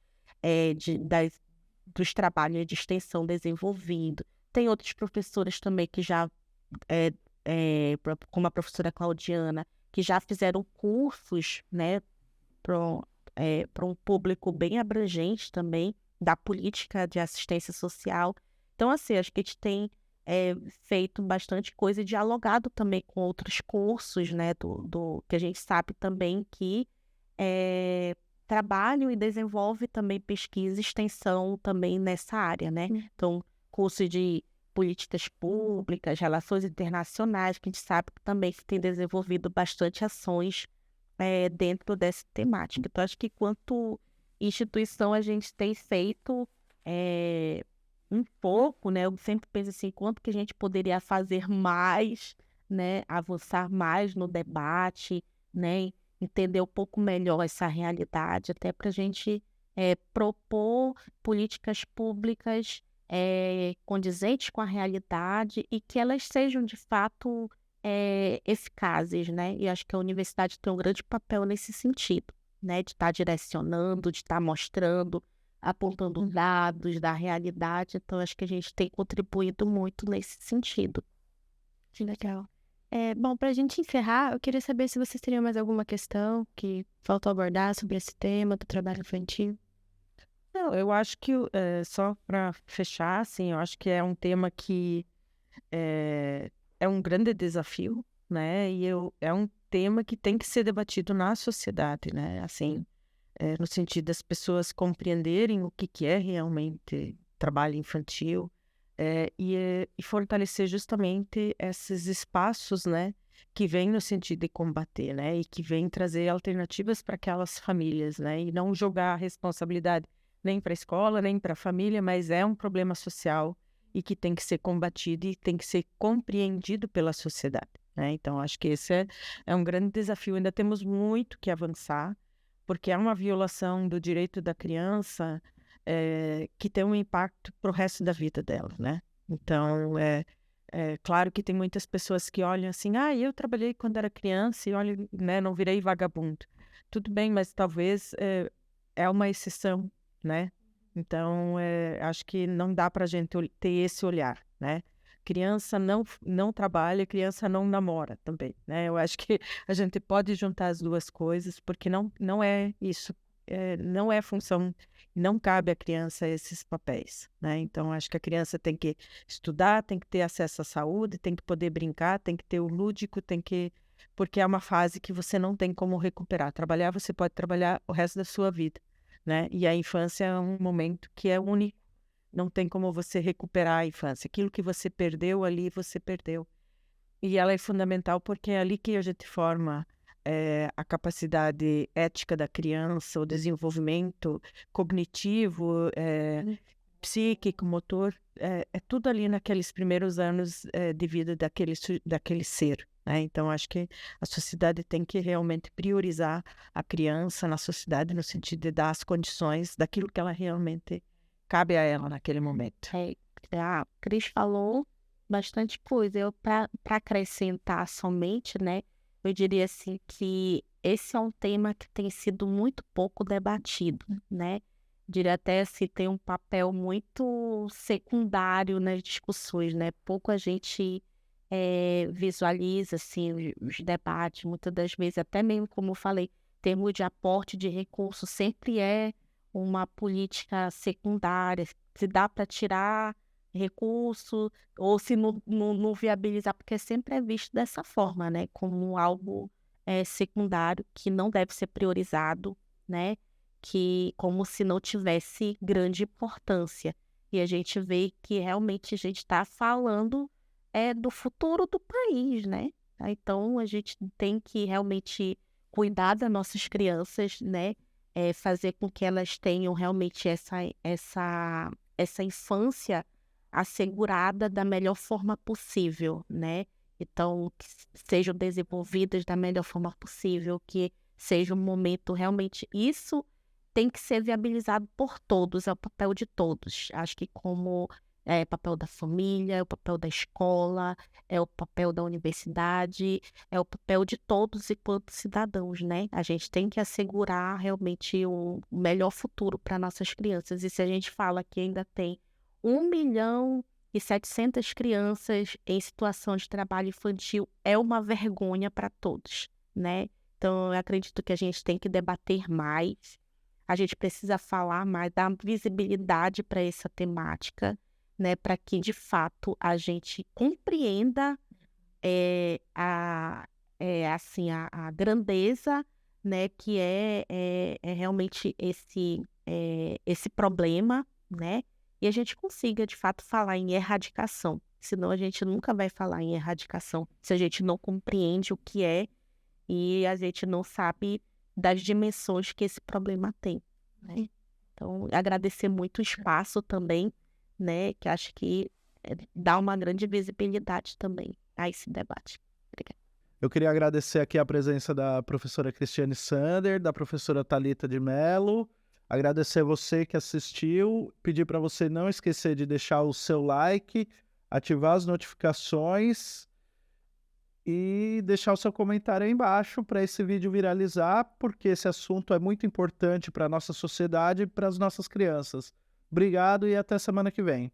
dos trabalhos de extensão desenvolvidos. Tem outros professores também que já, como a professora Claudiana, que já fizeram cursos, né, para um público bem abrangente também da política de assistência social. Então, assim, acho que a gente tem feito bastante coisa e dialogado também com outros cursos, né, que a gente sabe também que trabalham e desenvolve também pesquisa e extensão também nessa área, né? Então, curso de políticas públicas, relações internacionais, que a gente sabe que também tem desenvolvido bastante ações dentro dessa temática. Então, acho que quanto instituição a gente tem feito um pouco, né? Eu sempre penso assim, quanto que a gente poderia fazer mais, né? Avançar mais no debate, né? Entender um pouco melhor essa realidade, até para a gente propor políticas públicas condizentes com a realidade e que elas sejam, de fato, eficazes, né? E acho que a universidade tem um grande papel nesse sentido, né? De estar direcionando, de estar mostrando, apontando dados da realidade. Então, acho que a gente tem contribuído muito nesse sentido. Que legal. Bom, para a gente encerrar, eu queria saber se vocês teriam mais alguma questão que faltou abordar sobre esse tema do trabalho infantil. Não, eu acho que, só para fechar, assim, eu acho que é um tema que é um grande desafio, né? E é um tema que tem que ser debatido na sociedade, né? Assim, no sentido das pessoas compreenderem o que é realmente trabalho infantil, e fortalecer justamente esses espaços, né, que vêm no sentido de combater, né, e que vêm trazer alternativas para aquelas famílias, né, e não jogar a responsabilidade nem para a escola, nem para a família, mas é um problema social e que tem que ser combatido e tem que ser compreendido pela sociedade, né. Então, acho que esse é um grande desafio. Ainda temos muito que avançar, porque é uma violação do direito da criança que tem um impacto para o resto da vida dela, né? Então, é claro que tem muitas pessoas que olham assim, eu trabalhei quando era criança e olha, né, não virei vagabundo. Tudo bem, mas talvez é uma exceção, né? Então, acho que não dá para a gente ter esse olhar, né? Criança não trabalha, criança não namora também, né? Eu acho que a gente pode juntar as duas coisas, porque não é isso, não é função, não cabe à criança esses papéis, né? Então, acho que a criança tem que estudar, tem que ter acesso à saúde, tem que poder brincar, tem que ter o lúdico, porque é uma fase que você não tem como recuperar. Trabalhar, você pode trabalhar o resto da sua vida, né? E a infância é um momento que é único, não tem como você recuperar a infância. Aquilo que você perdeu ali, você perdeu. E ela é fundamental porque é ali que a gente forma a capacidade ética da criança, o desenvolvimento cognitivo, psíquico, motor, é tudo ali naqueles primeiros anos de vida daquele ser, né? Então, acho que a sociedade tem que realmente priorizar a criança na sociedade no sentido de dar as condições daquilo que ela realmente cabe a ela naquele momento. A Cris falou bastante coisa. Eu, para acrescentar somente, né, eu diria assim que esse é um tema que tem sido muito pouco debatido, né? Diria até se tem um papel muito secundário nas discussões, né? Pouco a gente visualiza assim os debates, muitas das vezes, até mesmo como eu falei, termo de aporte de recursos sempre é uma política secundária, se dá para tirar recurso ou se não viabilizar, porque sempre é visto dessa forma, né? Como algo secundário que não deve ser priorizado, né? Que como se não tivesse grande importância. E a gente vê que realmente a gente está falando do futuro do país, né? Então a gente tem que realmente cuidar das nossas crianças, né? Fazer com que elas tenham realmente essa infância assegurada da melhor forma possível, né? Então, que sejam desenvolvidas da melhor forma possível, que seja um momento realmente... Isso tem que ser viabilizado por todos, é o papel de todos. Acho que como é o papel da família, é o papel da escola, é o papel da universidade, é o papel de todos enquanto cidadãos, né? A gente tem que assegurar realmente um melhor futuro para nossas crianças. E se a gente fala que ainda tem 1.700.000 crianças em situação de trabalho infantil, é uma vergonha para todos, né? Então, eu acredito que a gente tem que debater mais, a gente precisa falar mais, dar visibilidade para essa temática, né? Para que, de fato, a gente compreenda assim, a grandeza, né? Que é realmente esse problema, né? E a gente consiga, de fato, falar em erradicação. Senão a gente nunca vai falar em erradicação se a gente não compreende o que é e a gente não sabe das dimensões que esse problema tem, né? Então, agradecer muito o espaço também, né? Que acho que dá uma grande visibilidade também a esse debate. Obrigada. Eu queria agradecer aqui a presença da professora Cristiane Sander, da professora Thalita de Mello, agradecer você que assistiu, pedir para você não esquecer de deixar o seu like, ativar as notificações e deixar o seu comentário aí embaixo para esse vídeo viralizar, porque esse assunto é muito importante para a nossa sociedade e para as nossas crianças. Obrigado e até semana que vem.